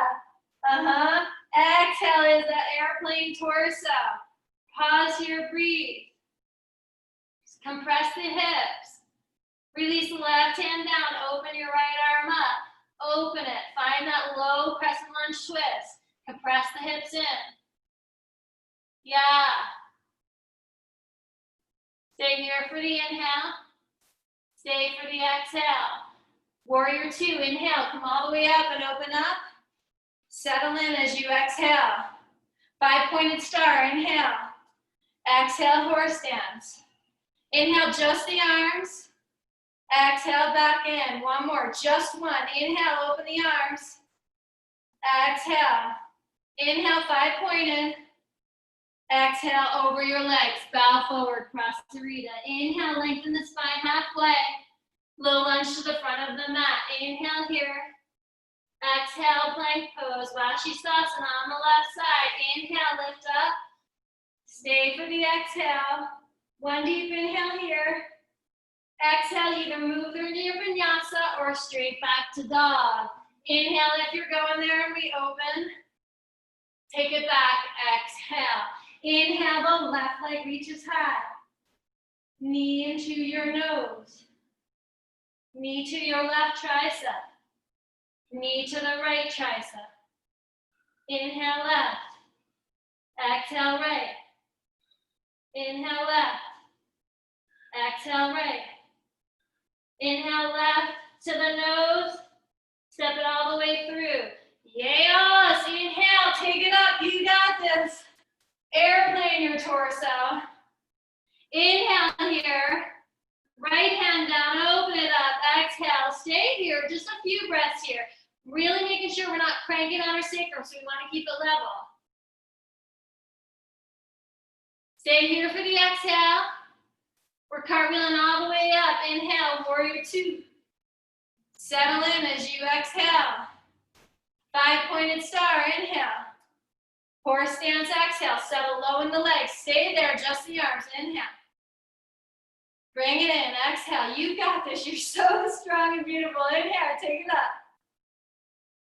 Exhale is that airplane torso. Pause here, breathe. Compress the hips. Release the left hand down, open your right arm up. Open it, find that low crescent lunge twist. Compress the hips in. Yeah. Stay here for the inhale. Stay for the exhale. Warrior 2, inhale, come all the way up and open up. Settle in as you exhale. 5-pointed star, inhale. Exhale, horse stance. Inhale, just the arms. Exhale, back in. One more, just one. Inhale, open the arms. Exhale. Inhale, 5-pointed. Exhale, over your legs. Bow forward, Prasarita. Inhale, lengthen the spine halfway. Low lunge to the front of the mat. Inhale here. Exhale, plank pose. Vasisthasana on the left side. Inhale, lift up. Stay for the exhale. One deep inhale here. Exhale, either move through to your vinyasa or straight back to dog. Inhale if you're going there and we open. Take it back, exhale. Inhale, the left leg reaches high. Knee into your nose. Knee to your left tricep. Knee to the right tricep. Inhale left. Exhale right. Inhale left. Exhale right. Inhale left to the nose. Step it all the way through. Yes. Inhale, take it up. You got this. Airplane your torso. Inhale here. Right hand down, open it up. Exhale, stay here. Just a few breaths here. Really making sure we're not cranking on our sacrum, so we want to keep it level. Stay here for the exhale. We're cartwheeling all the way up. Inhale, warrior two. Settle in as you exhale. Five-pointed star, inhale. Horse stance, exhale. Settle low in the legs. Stay there, just the arms. Inhale. Bring it in, exhale. You got this. You're so strong and beautiful. Inhale, take it up.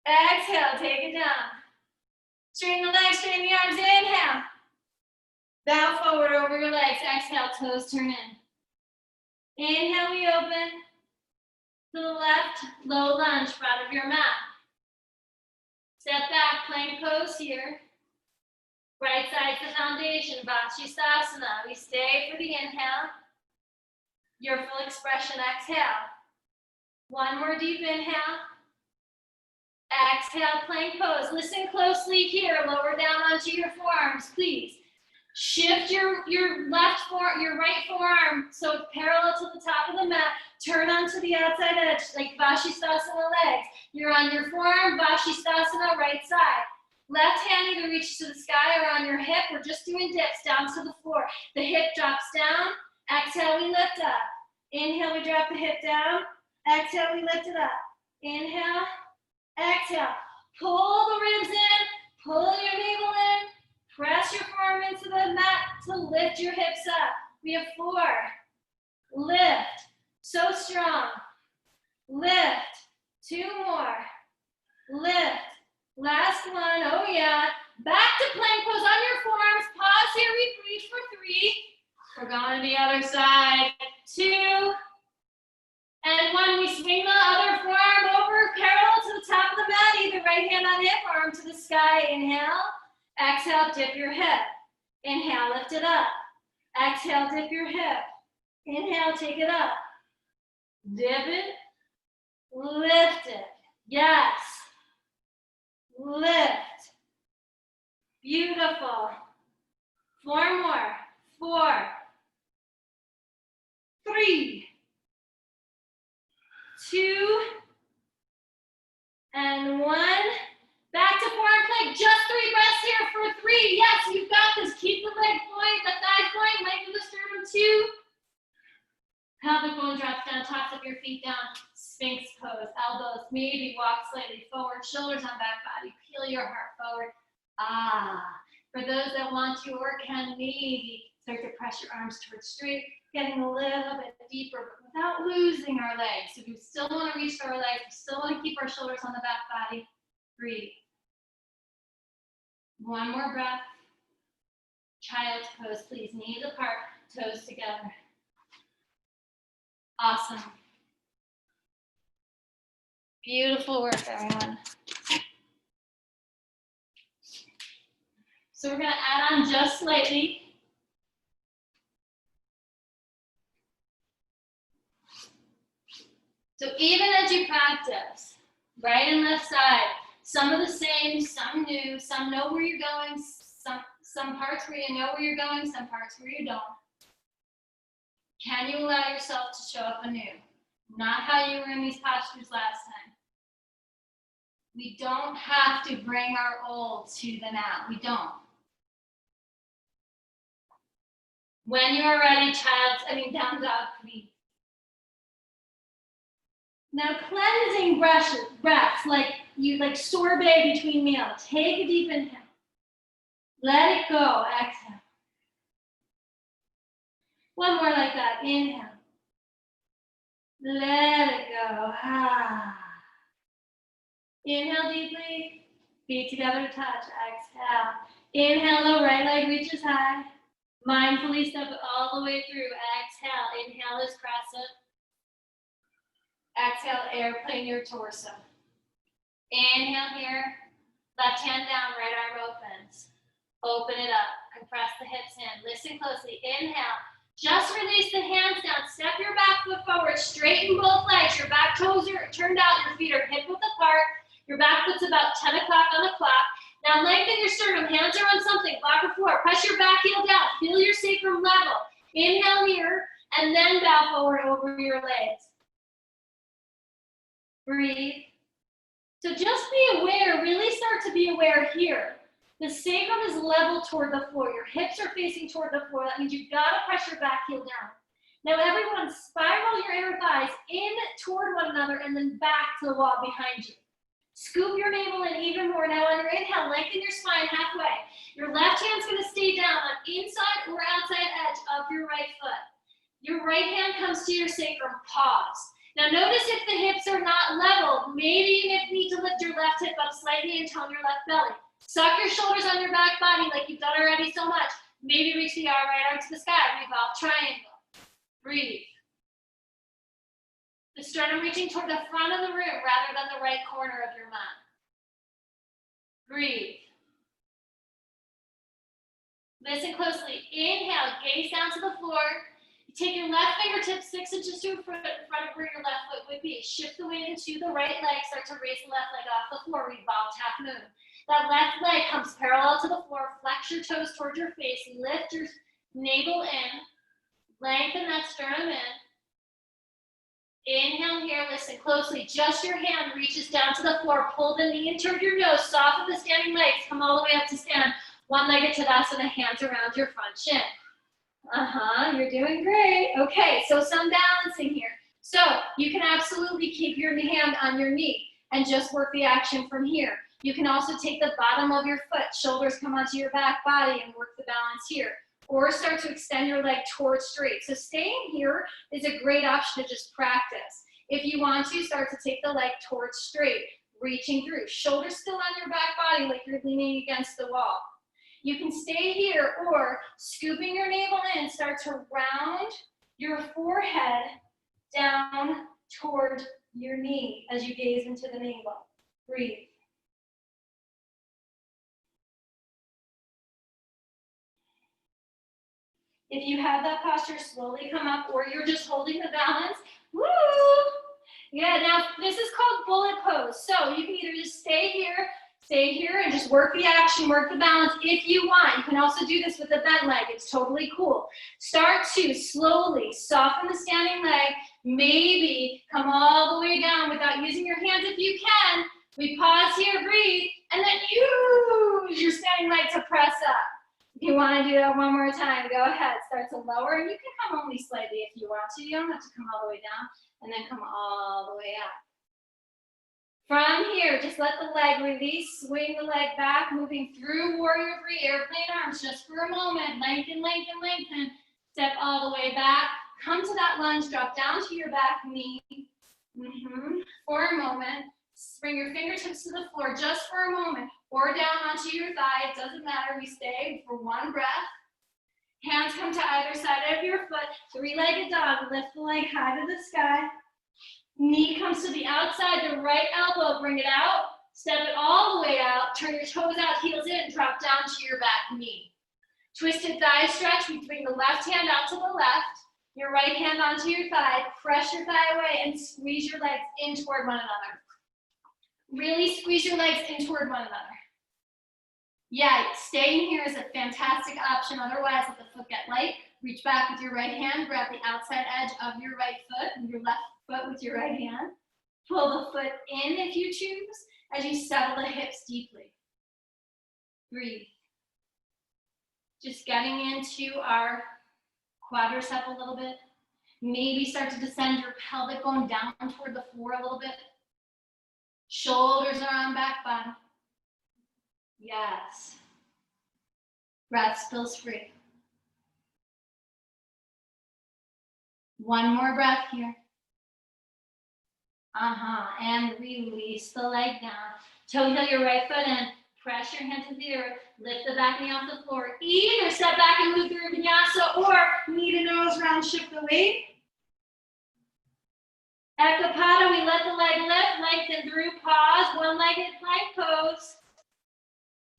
Exhale, take it down. Straighten the legs, straighten the arms. Inhale. Bow forward over your legs. Exhale, toes turn in. Inhale, we open. To the left, low lunge, front of your mat. Step back, plank pose here. Right side's the foundation, Vashisthasana. We stay for the inhale. Your full expression, exhale. One more deep inhale. Exhale, plank pose. Listen closely here. Lower down onto your forearms, please. Shift your right forearm so it's parallel to the top of the mat. Turn onto the outside edge like Vashisthasana legs. You're on your forearm, Vashisthasana right side. Left hand either reaches to the sky or on your hip. We're just doing dips down to the floor. The hip drops down. Exhale, we lift up. Inhale, we drop the hip down. Exhale, we lift it up. Inhale, exhale. Pull the ribs in, pull your navel in. Press your forearm into the mat to lift your hips up. We have four. Lift. So strong. Lift. Two more. Lift. Last one. Oh, yeah. Back to plank pose on your forearms. Pause here. We breathe for three. We're going to the other side. Two. And one. We swing the other forearm over parallel to the top of the mat. Either right hand on hip, arm to the sky. Inhale. Exhale, dip your hip. Inhale, lift it up. Exhale, dip your hip. Inhale, take it up. Dip it. Lift it. Yes. Lift. Beautiful. Four more. Four. Three. Two. And one. Back to forearm plank, just 3 breaths here for 3. Yes, you've got this. Keep the leg point, the thigh point, lengthen the sternum 2. Pelvic bone drops down, tops of your feet down. Sphinx pose, elbows, maybe walk slightly forward, shoulders on back body, peel your heart forward. For those that want to or can maybe start to press your arms towards straight, getting a little bit deeper, but without losing our legs. So we still want to reach for our legs, we still want to keep our shoulders on the back body. Breathe. One more breath. Child's pose, please. Knees apart, toes together. Awesome. Beautiful work, everyone. So we're going to add on just slightly. So even as you practice, right and left side, some of the same, some new, some know where you're going, some parts where you know where you're going, some parts where you don't. Can you allow yourself to show up anew? Not how you were in these postures last time. We don't have to bring our old to the now. We don't. When you are ready, down dog, please. Now cleansing breaths like sorbet between meals. Take a deep inhale. Let it go. Exhale. One more like that. Inhale. Let it go. Inhale deeply. Feet together to touch. Exhale. Inhale, low right leg reaches high. Mindfully step it all the way through. Exhale. Inhale is crescent. Exhale, airplane your torso. Inhale here. Left hand down, right arm opens. Open it up. Compress the hips in. Listen closely. Inhale. Just release the hands down. Step your back foot forward. Straighten both legs. Your back toes are turned out. Your feet are hip width apart. Your back foot's about 10 o'clock on the clock. Now lengthen your sternum. Hands are on something. Block or floor. Press your back heel down. Feel your sacrum level. Inhale here. And then bow forward over your legs. Breathe. So just be aware. Really start to be aware here. The sacrum is level toward the floor. Your hips are facing toward the floor. That means you've got to press your back heel down. Now everyone spiral your inner thighs in toward one another and then back to the wall behind you. Scoop your navel in even more. Now on your inhale, lengthen your spine halfway. Your left hand's gonna stay down on inside or outside edge of your right foot. Your right hand comes to your sacrum, pause. Now notice if the hips are not level, maybe you need to lift your left hip up slightly and tone your left belly. Suck your shoulders on your back body like you've done already so much. Maybe reach the right arm to the sky, revolve triangle. Breathe. The sternum reaching toward the front of the room rather than the right corner of your mat. Breathe. Listen closely. Inhale, gaze down to the floor. You take your left fingertips 6 inches in front of where your left foot would be. Shift the weight into the right leg. Start to raise the left leg off the floor. Revolve, half moon. That left leg comes parallel to the floor. Flex your toes towards your face. Lift your navel in. Lengthen that sternum in. Inhale here, listen closely. Just your hand reaches down to the floor. Pull the knee in toward your nose. Soften the standing legs. Come all the way up to stand. One-legged Tadasana, hands around your front shin. You're doing great. Okay, so some balancing here. So you can absolutely keep your hand on your knee and just work the action from here. You can also take the bottom of your foot, shoulders come onto your back body and work the balance here. Or start to extend your leg towards straight. So staying here is a great option to just practice. If you want to, start to take the leg towards straight, reaching through. Shoulders still on your back body like you're leaning against the wall. You can stay here or scooping your navel in, start to round your forehead down toward your knee as you gaze into the navel. Breathe. If you have that posture, slowly come up, or you're just holding the balance. Woo! Yeah, now this is called bullet pose. So you can either just stay here, and just work the action, work the balance if you want. You can also do this with a bent leg. It's totally cool. Start to slowly soften the standing leg. Maybe come all the way down without using your hands if you can. We pause here, breathe, and then use your standing leg to press up. If you want to do that one more time, go ahead. Start to lower, and you can come only slightly if you want to. You don't have to come all the way down, and then come all the way up. From here, just let the leg release, swing the leg back, moving through warrior three, airplane arms just for a moment. Lengthen, lengthen, lengthen. Step all the way back. Come to that lunge, drop down to your back knee. For a moment. Bring your fingertips to the floor just for a moment, or down onto your thigh. It doesn't matter. We stay for one breath. Hands come to either side of your foot. Three-legged dog. Lift the leg high to the sky. Knee comes to the outside, the right elbow. Bring it out. Step it all the way out. Turn your toes out, heels in. Drop down to your back knee. Twisted thigh stretch. We bring the left hand out to the left. Your right hand onto your thigh. Press your thigh away and squeeze your legs in toward one another. Really squeeze your legs in toward one another. Yeah, staying here is a fantastic option. Otherwise, let the foot get light. Reach back with your right hand. Grab the outside edge of your right foot and your left foot with your right hand. Pull the foot in if you choose as you settle the hips deeply. Breathe. Just getting into our quadricep a little bit. Maybe start to descend your pelvic bone down toward the floor a little bit. Shoulders are on back body. Yes. Breath spills free. One more breath here. And release the leg down. Toe heel your right foot in. Press your hands into the earth. Lift the back knee off the floor. Either step back and move through vinyasa or knee to nose round, shift the weight. Ekapada, we let the leg lift, lengthen through, pause, one-legged plank pose.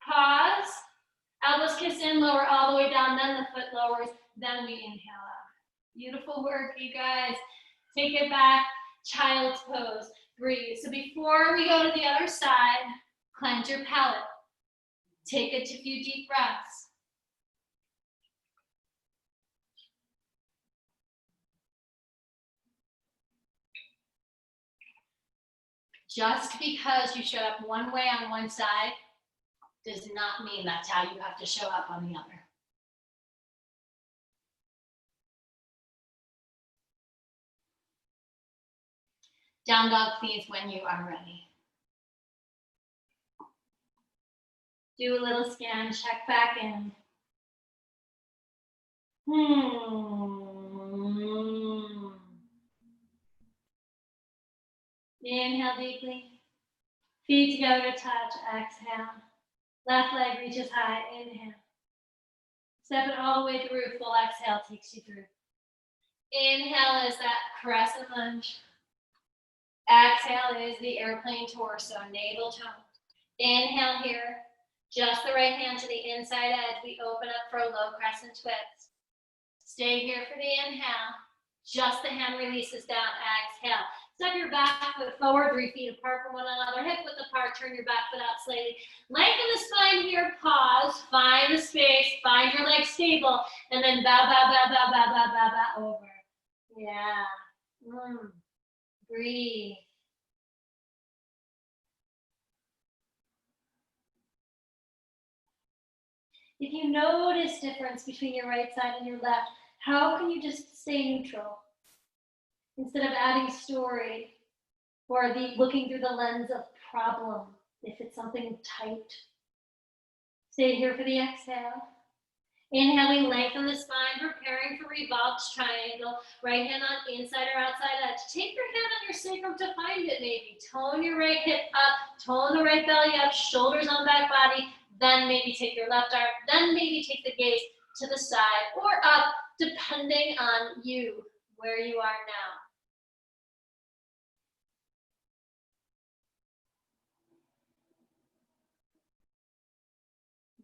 Pause, elbows kiss in, lower all the way down, then the foot lowers, then we inhale out. Beautiful work, you guys. Take it back, child's pose, breathe. So before we go to the other side, cleanse your palate. Take a few deep breaths. Just because you showed up one way on one side does not mean that's how you have to show up on the other. Down dog, please, when you are ready. Do a little scan, check back in. Inhale deeply. Feet together to touch. Exhale. Left leg reaches high. Inhale. Step it all the way through. Full exhale takes you through. Inhale is that crescent lunge. Exhale is the airplane torso, navel tone. Inhale here. Just the right hand to the inside edge. We open up for a low crescent twist. Stay here for the inhale. Just the hand releases down. Exhale. Step your back foot forward, 3 feet apart from one another. Hip width apart. Turn your back foot out slightly. Lengthen the spine here. Pause. Find the space. Find your legs stable. And then bow, bow, bow, bow, bow, bow, bow, bow over. Yeah. Breathe. If you notice difference between your right side and your left, how can you just stay neutral? Instead of adding story or looking through the lens of problem, if it's something tight. Stay here for the exhale. Inhaling, lengthen the spine, preparing for revolved triangle. Right hand on inside or outside edge. Take your hand on your sacrum to find it maybe. Tone your right hip up, tone the right belly up, shoulders on back body. Then maybe take your left arm, then maybe take the gaze to the side or up, depending on you, where you are now.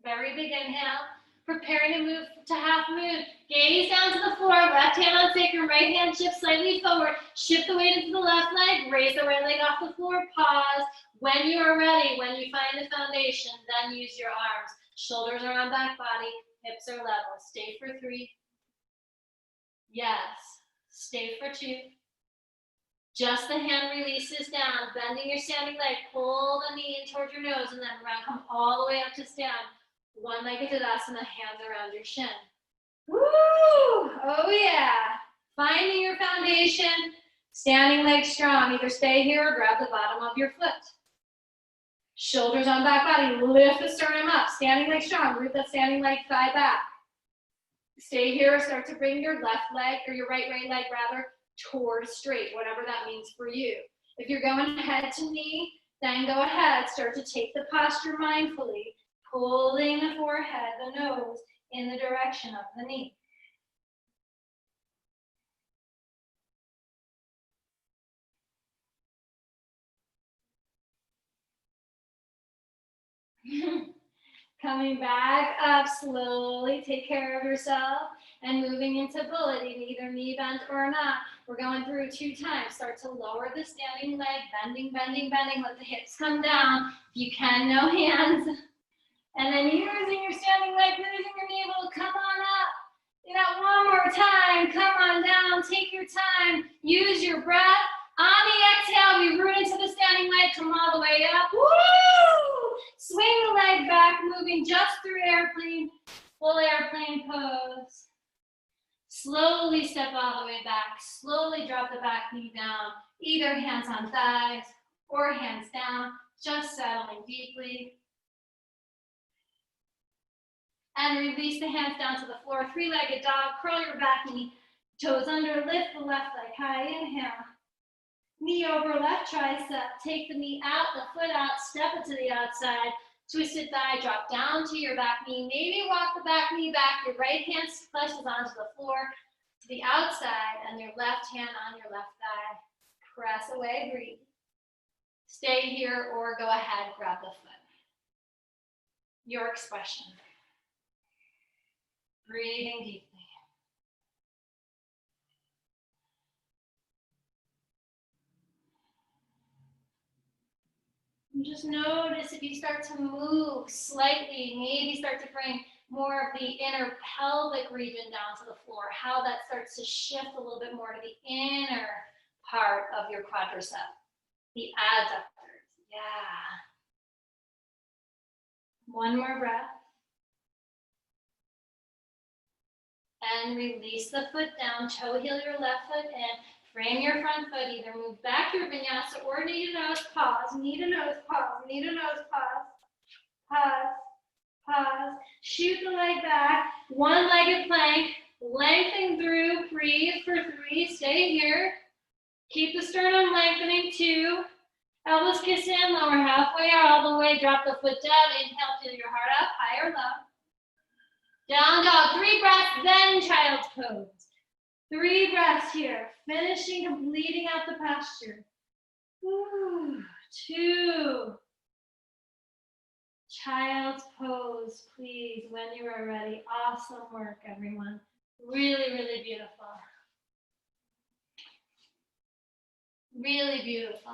Very big inhale. Preparing to move to half moon. Gaze down to the floor. Left hand on sacrum. Right hand shifts slightly forward. Shift the weight into the left leg. Raise the right leg off the floor. Pause. When you are ready, when you find the foundation, then use your arms. Shoulders are on back body. Hips are level. Stay for 3. Yes. Stay for 2. Just the hand releases down. Bending your standing leg. Pull the knee in towards your nose and then come all the way up to stand. One-legged Tadasana, hands around your shin. Woo! Oh yeah. Finding your foundation, standing leg strong. Either stay here or grab the bottom of your foot. Shoulders on back body, lift the sternum up. Standing leg strong, root that standing leg thigh back. Stay here, start to bring your left leg, or your right leg rather, towards straight, whatever that means for you. If you're going head to knee, then go ahead, start to take the posture mindfully. Pulling the forehead, the nose, in the direction of the knee. Coming back up slowly, take care of yourself, and moving into bullet, either knee bend or not. We're going through 2 times. Start to lower the standing leg, bending, bending, bending. Let the hips come down. If you can, no hands. And then using your standing leg, using your navel, come on up. You know, one more time. Come on down. Take your time. Use your breath. On the exhale, we root into the standing leg. Come all the way up. Woo! Swing the leg back, moving just through airplane. Full airplane pose. Slowly step all the way back. Slowly drop the back knee down. Either hands on thighs or hands down. Just settling deeply. And release the hands down to the floor. 3-legged dog. Curl your back knee. Toes under. Lift the left leg high. Inhale. Knee over left tricep. Take the knee out, the foot out. Step it to the outside. Twisted thigh. Drop down to your back knee. Maybe walk the back knee back. Your right hand splashes onto the floor to the outside. And your left hand on your left thigh. Press away. Breathe. Stay here or go ahead. Grab the foot. Your expression. Breathing deeply. And just notice if you start to move slightly, maybe start to bring more of the inner pelvic region down to the floor, how that starts to shift a little bit more to the inner part of your quadricep, the adductors. Yeah. One more breath. And release the foot down, toe heel your left foot in. Frame your front foot, either move back through vinyasa or knee to nose, pause, knee to nose, pause, knee to nose, pause, pause, pause. Shoot the leg back, one-legged plank, lengthen through, breathe for 3, stay here. Keep the sternum lengthening, 2. Elbows kiss in, lower halfway or all the way, drop the foot down, inhale, feel your heart up, high or low. Down dog, 3 breaths, then child's pose. 3 breaths here, finishing, completing out the posture. 2. Child's pose, please, when you are ready. Awesome work, everyone. Really, really beautiful. Really beautiful.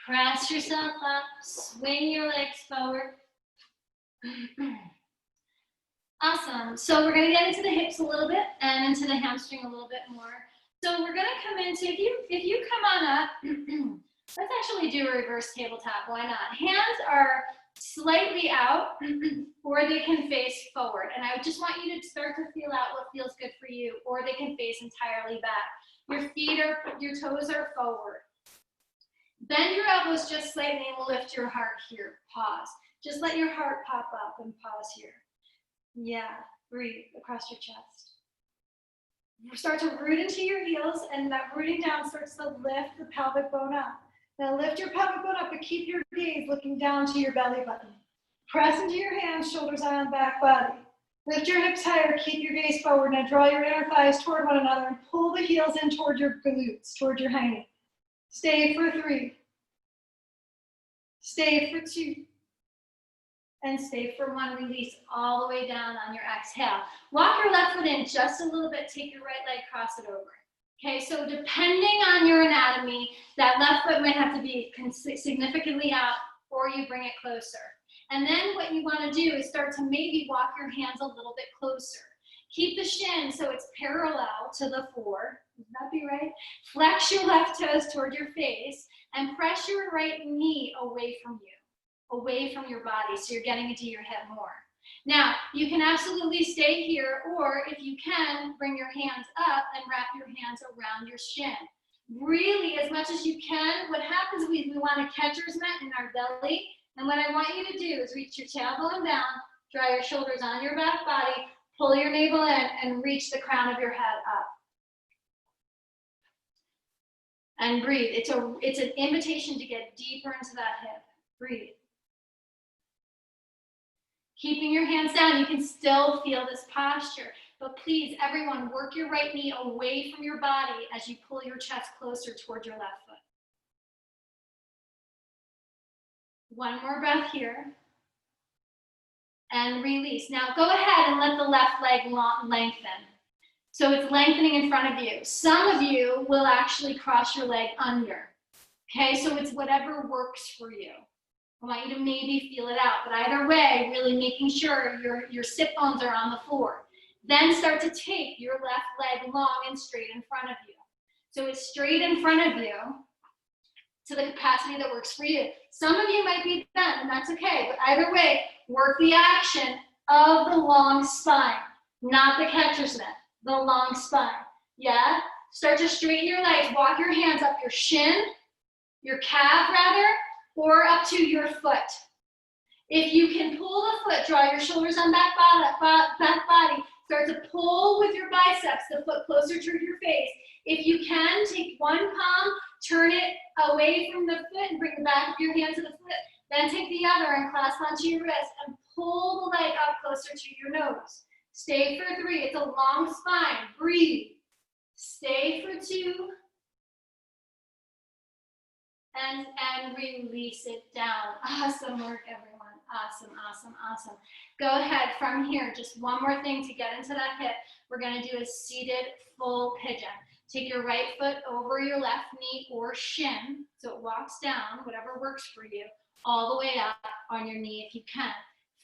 Press yourself up, swing your legs forward. Awesome. So we're going to get into the hips a little bit and into the hamstring a little bit more. So we're going to come into, if you come on up, let's actually do a reverse tabletop. Why not? Hands are slightly out or they can face forward. And I just want you to start to feel out what feels good for you, or they can face entirely back. Your toes are forward. Bend your elbows just slightly and lift your heart here. Pause. Just let your heart pop up and pause here. Yeah, breathe across your chest. Start to root into your heels, and that rooting down starts to lift the pelvic bone up. Now lift your pelvic bone up, but keep your gaze looking down to your belly button. Press into your hands, shoulders on back body. Lift your hips higher, keep your gaze forward. Now draw your inner thighs toward one another and pull the heels in toward your glutes, toward your hiney. Stay for 3. Stay for 2. And stay for 1. Release all the way down on your exhale. Walk your left foot in just a little bit. Take your right leg, cross it over. Okay, so depending on your anatomy, that left foot might have to be significantly out, or you bring it closer. And then what you want to do is start to maybe walk your hands a little bit closer. Keep the shin so it's parallel to the floor. Would that be right? Flex your left toes toward your face and press your right knee away from you, away from your body, so you're getting into your hip more. Now, you can absolutely stay here, or if you can, bring your hands up and wrap your hands around your shin. Really, as much as you can, what happens is we want a catcher's mitt in our belly, and what I want you to do is reach your tailbone down, draw your shoulders on your back body, pull your navel in, and reach the crown of your head up. And breathe. It's an invitation to get deeper into that hip. Breathe. Keeping your hands down, you can still feel this posture. But please, everyone, work your right knee away from your body as you pull your chest closer toward your left foot. 1 more breath here. And release. Now go ahead and let the left leg lengthen. So it's lengthening in front of you. Some of you will actually cross your leg under. Okay, so it's whatever works for you. I want you to maybe feel it out, but either way, really making sure your sit bones are on the floor. Then start to take your left leg long and straight in front of you. So it's straight in front of you to the capacity that works for you. Some of you might be bent, and that's okay, but either way, work the action of the long spine, not the catcher's mitt, the long spine. Yeah? Start to straighten your legs, walk your hands up your shin, your calf rather, or up to your foot. If you can pull the foot, draw your shoulders on back body, start to pull with your biceps, the foot closer to your face. If you can, take one palm, turn it away from the foot and bring the back of your hand to the foot. Then take the other and clasp onto your wrist and pull the leg up closer to your nose. Stay for 3. It's a long spine. Breathe. Stay for 2. And release it down. Awesome work, everyone. Awesome, awesome, awesome. Go ahead from here. Just one more thing to get into that hip. We're going to do a seated full pigeon. Take your right foot over your left knee or shin, so it walks down, whatever works for you, all the way up on your knee if you can.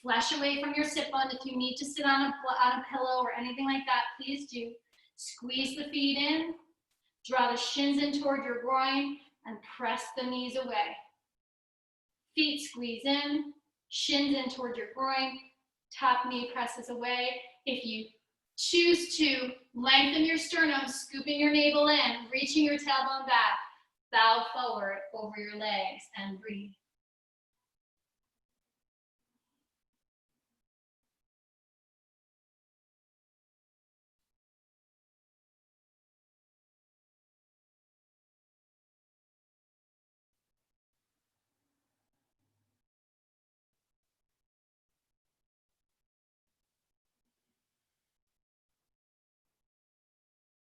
Flesh away from your sit bone. If you need to sit on a pillow or anything like that, please do. Squeeze the feet in. Draw the shins in toward your groin and press the knees away. Feet squeeze in, shins in toward your groin, top knee presses away. If you choose to lengthen your sternum, scooping your navel in, reaching your tailbone back, bow forward over your legs and breathe.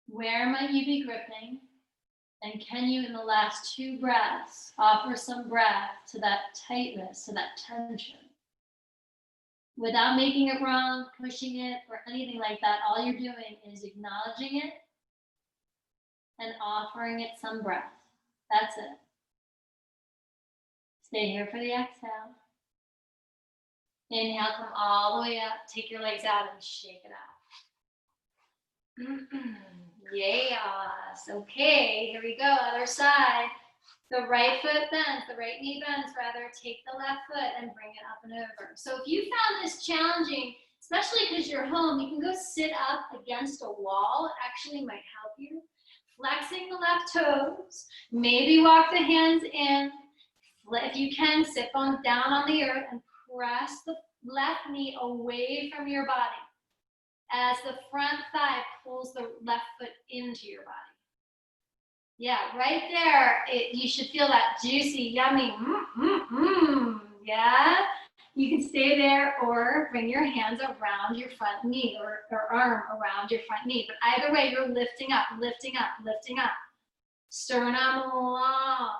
Where might you be gripping? And can you, in the last 2 breaths, offer some breath to that tightness, to that tension? Without making it wrong, pushing it, or anything like that, all you're doing is acknowledging it and offering it some breath. That's it. Stay here for the exhale. Inhale, come all the way up. Take your legs out and shake it out. Yes. Okay, here we go. Other side. The right foot bends, the right knee bends, rather. Take the left foot and bring it up and over. So if you found this challenging, especially because you're home, you can go sit up against a wall. It actually might help you. Flexing the left toes. Maybe walk the hands in. If you can, sit bones down on the earth and press the left knee away from your body as the front thigh pulls the left foot into your body. Yeah, right there, you should feel that juicy, yummy, yeah? You can stay there or bring your hands around your front knee or arm around your front knee. But either way, you're lifting up, lifting up, lifting up. Sternum long.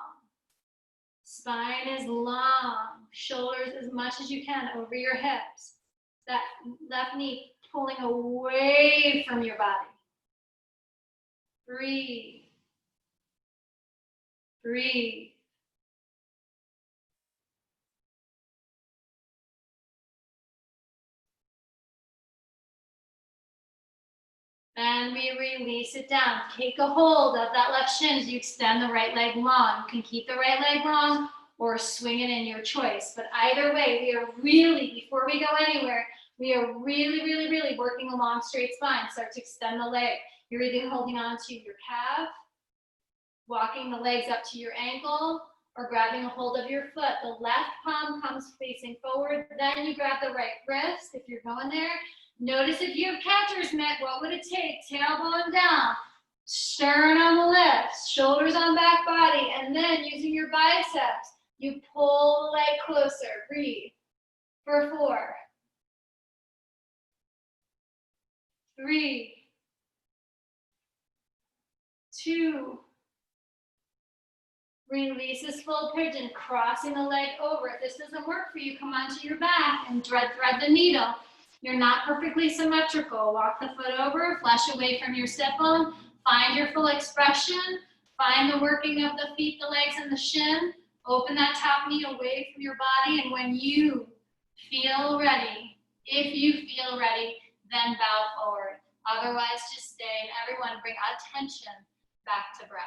Spine is long. Shoulders as much as you can over your hips. That left knee pulling away from your body. Breathe. Breathe. And we release it down. Take a hold of that left shin as you extend the right leg long. You can keep the right leg long or swing it in, your choice. But either way, we are really, before we go anywhere, we are really, really, really working a long straight spine. Start to extend the leg. You're either holding on to your calf, walking the legs up to your ankle, or grabbing a hold of your foot. The left palm comes facing forward. Then you grab the right wrist if you're going there. Notice if you have catcher's mitt, what would it take? Tailbone down, sternum lifts, shoulders on back body, and then using your biceps, you pull the leg closer. Breathe. For 4, 3, 2, release this full pigeon, crossing the leg over. If this doesn't work for you, come onto your back and thread the needle. You're not perfectly symmetrical. Walk the foot over, flesh away from your sit bone. Find your full expression. Find the working of the feet, the legs, and the shin. Open that top knee away from your body. And when you feel ready, if you feel ready, then bow forward. Otherwise, just stay. And everyone, bring attention back to breath.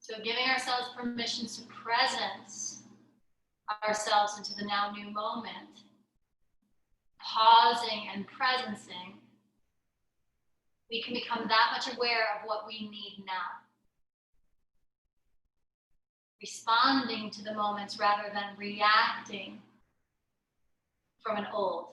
So giving ourselves permission to presence ourselves into the now new moment, pausing and presencing, we can become that much aware of what we need now. Responding to the moments rather than reacting from an old.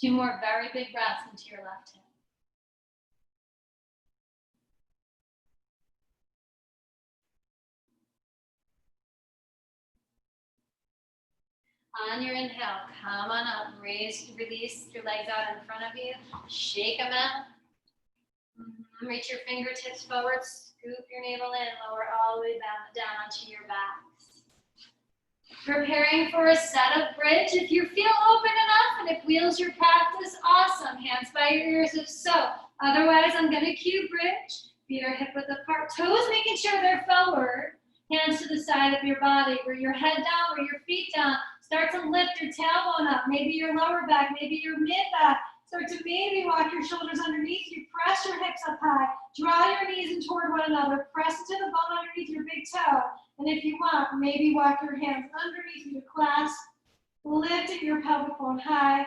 Two more very big breaths into your left hip. On your inhale, come on up. Release your legs out in front of you. Shake them out. Reach your fingertips forward. Scoop your navel in. Lower all the way down onto your backs. Preparing for a set of bridge. If you feel open enough and it wheels your practice, awesome. Hands by your ears if so. Otherwise, I'm going to cue bridge. Feet are hip width apart. Toes making sure they're forward. Hands to the side of your body. Where your head down, where your feet down. Start to lift your tailbone up. Maybe your lower back, maybe your mid back. Start to maybe walk your shoulders underneath you. Press your hips up high. Draw your knees in toward one another. Press into the bone underneath your big toe. And if you want, maybe walk your hands underneath you to clasp. Lifting your pelvic bone high.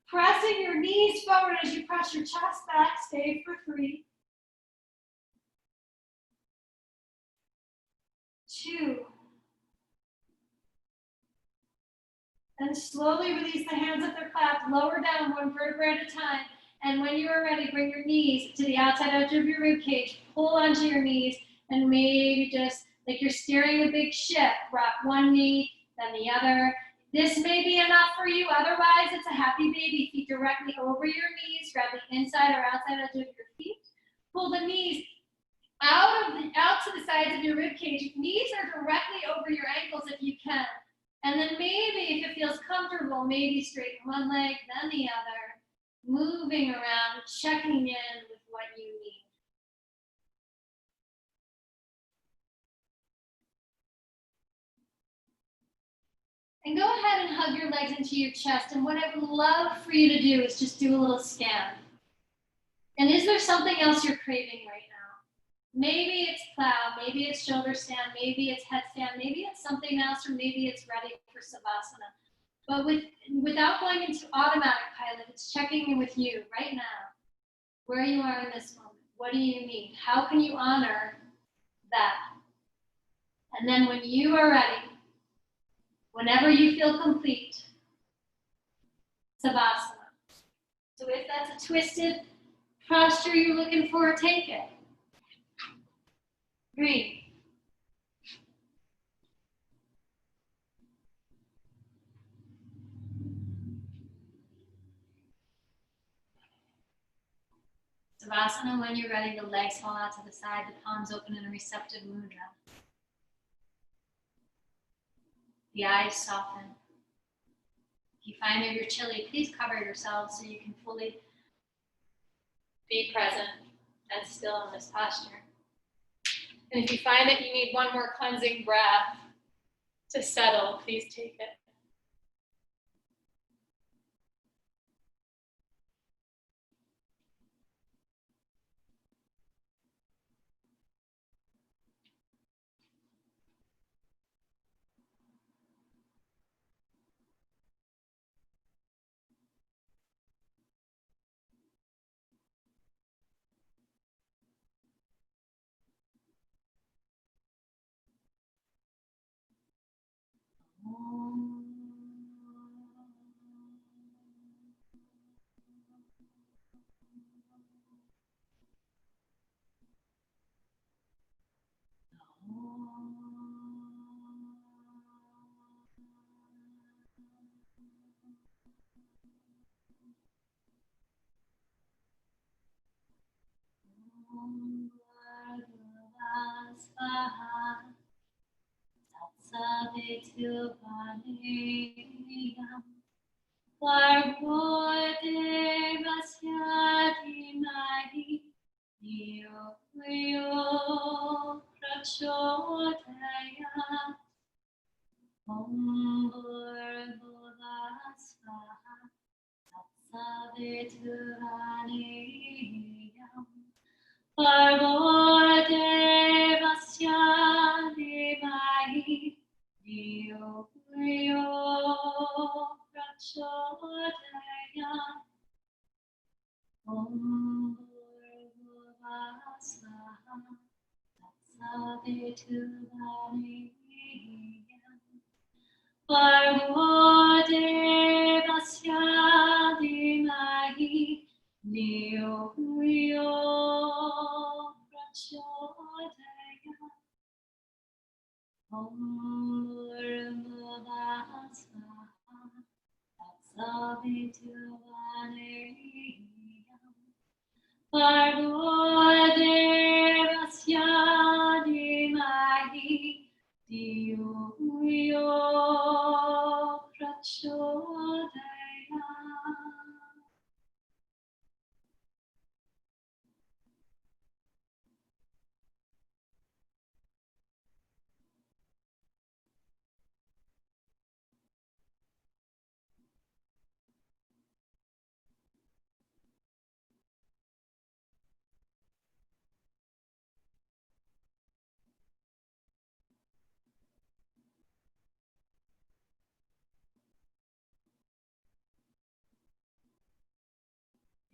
Pressing your knees forward as you press your chest back. Stay for 3, 2. And slowly release the hands if they're clapped. Lower down 1 vertebra at a time. And when you are ready, bring your knees to the outside edge of your rib cage. Pull onto your knees and maybe just like you're steering a big ship. Rock one knee, then the other. This may be enough for you. Otherwise, it's a happy baby. Feet directly over your knees. Grab the inside or outside edge of your feet. Pull the knees out to the sides of your rib cage. Knees are directly over your ankles if you can. And then maybe, if it feels comfortable, maybe straighten one leg, then the other. Moving around, checking in with what you need. And go ahead and hug your legs into your chest. And what I would love for you to do is just do a little scan. And is there something else you're craving right now? Maybe it's plow, maybe it's shoulder stand, maybe it's headstand, maybe it's something else, or maybe it's ready for Savasana. But without going into automatic pilot, it's checking in with you right now, where you are in this moment. What do you need? How can you honor that? And then when you are ready, whenever you feel complete, Savasana. So if that's a twisted posture you're looking for, take it. Breathe. Savasana, when you're ready, the legs fall out to the side, the palms open in a receptive mudra. The eyes soften. If you find that you're chilly, please cover yourself so you can fully be present and still in this posture. And if you find that you need one more cleansing breath to settle, please take it. Bargo devasya dhimahi Diyo yo prachodayat.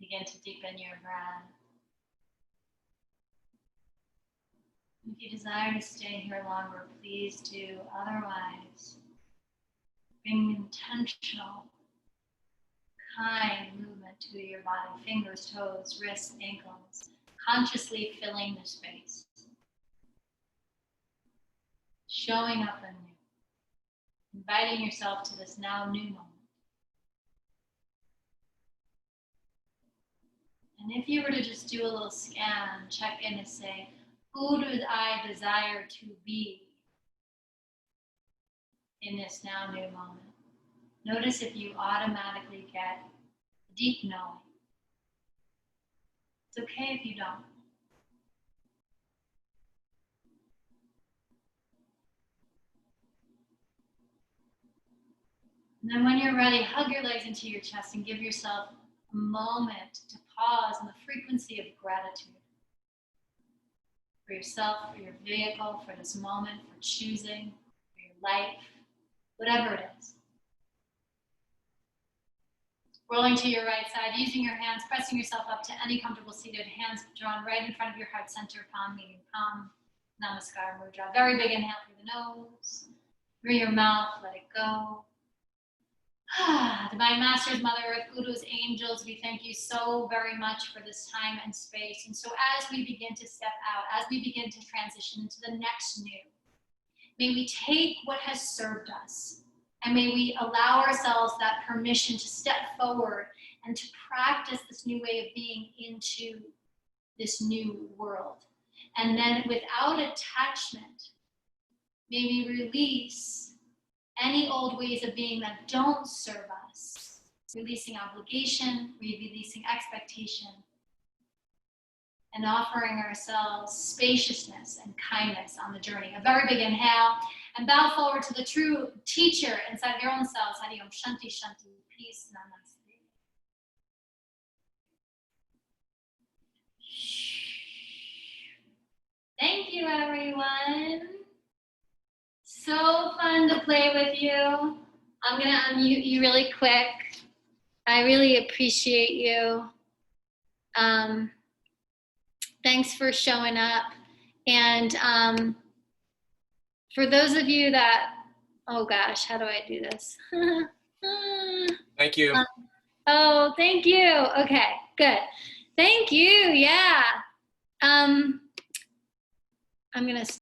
Begin to deepen your breath. If you desire to stay here longer, please do. Otherwise, bring intentional, kind movement to your body, fingers, toes, wrists, ankles, consciously filling the space. Showing up anew, inviting yourself to this now new moment. And if you were to just do a little scan, check in and say, who do I desire to be in this now new moment? Notice if you automatically get a deep knowing. It's okay if you don't. And then when you're ready, hug your legs into your chest and give yourself a moment to pause in the frequency of gratitude. For yourself, for your vehicle, for this moment, for choosing, for your life, whatever it is. Rolling to your right side, using your hands, pressing yourself up to any comfortable seated, hands drawn right in front of your heart center, palm meeting palm, namaskar mudra. Very big inhale through the nose, through your mouth, let it go. Divine Masters, Mother Earth, Gurus, angels, we thank you so very much for this time and space. And so as we begin to step out, as we begin to transition into the next new, may we take what has served us and may we allow ourselves that permission to step forward and to practice this new way of being into this new world. And then without attachment, may we release any old ways of being that don't serve us, releasing obligation, releasing expectation, and offering ourselves spaciousness and kindness on the journey. A very big inhale, and bow forward to the true teacher inside of your own selves. Hari Om, Shanti, Shanti, peace, namaste. Thank you, everyone. So fun to play with you. I'm gonna unmute you really quick. I really appreciate you. Thanks for showing up. And for those of you that, oh gosh, how do I do this? Thank you. Oh, thank you. Okay, good. Thank you, yeah. I'm gonna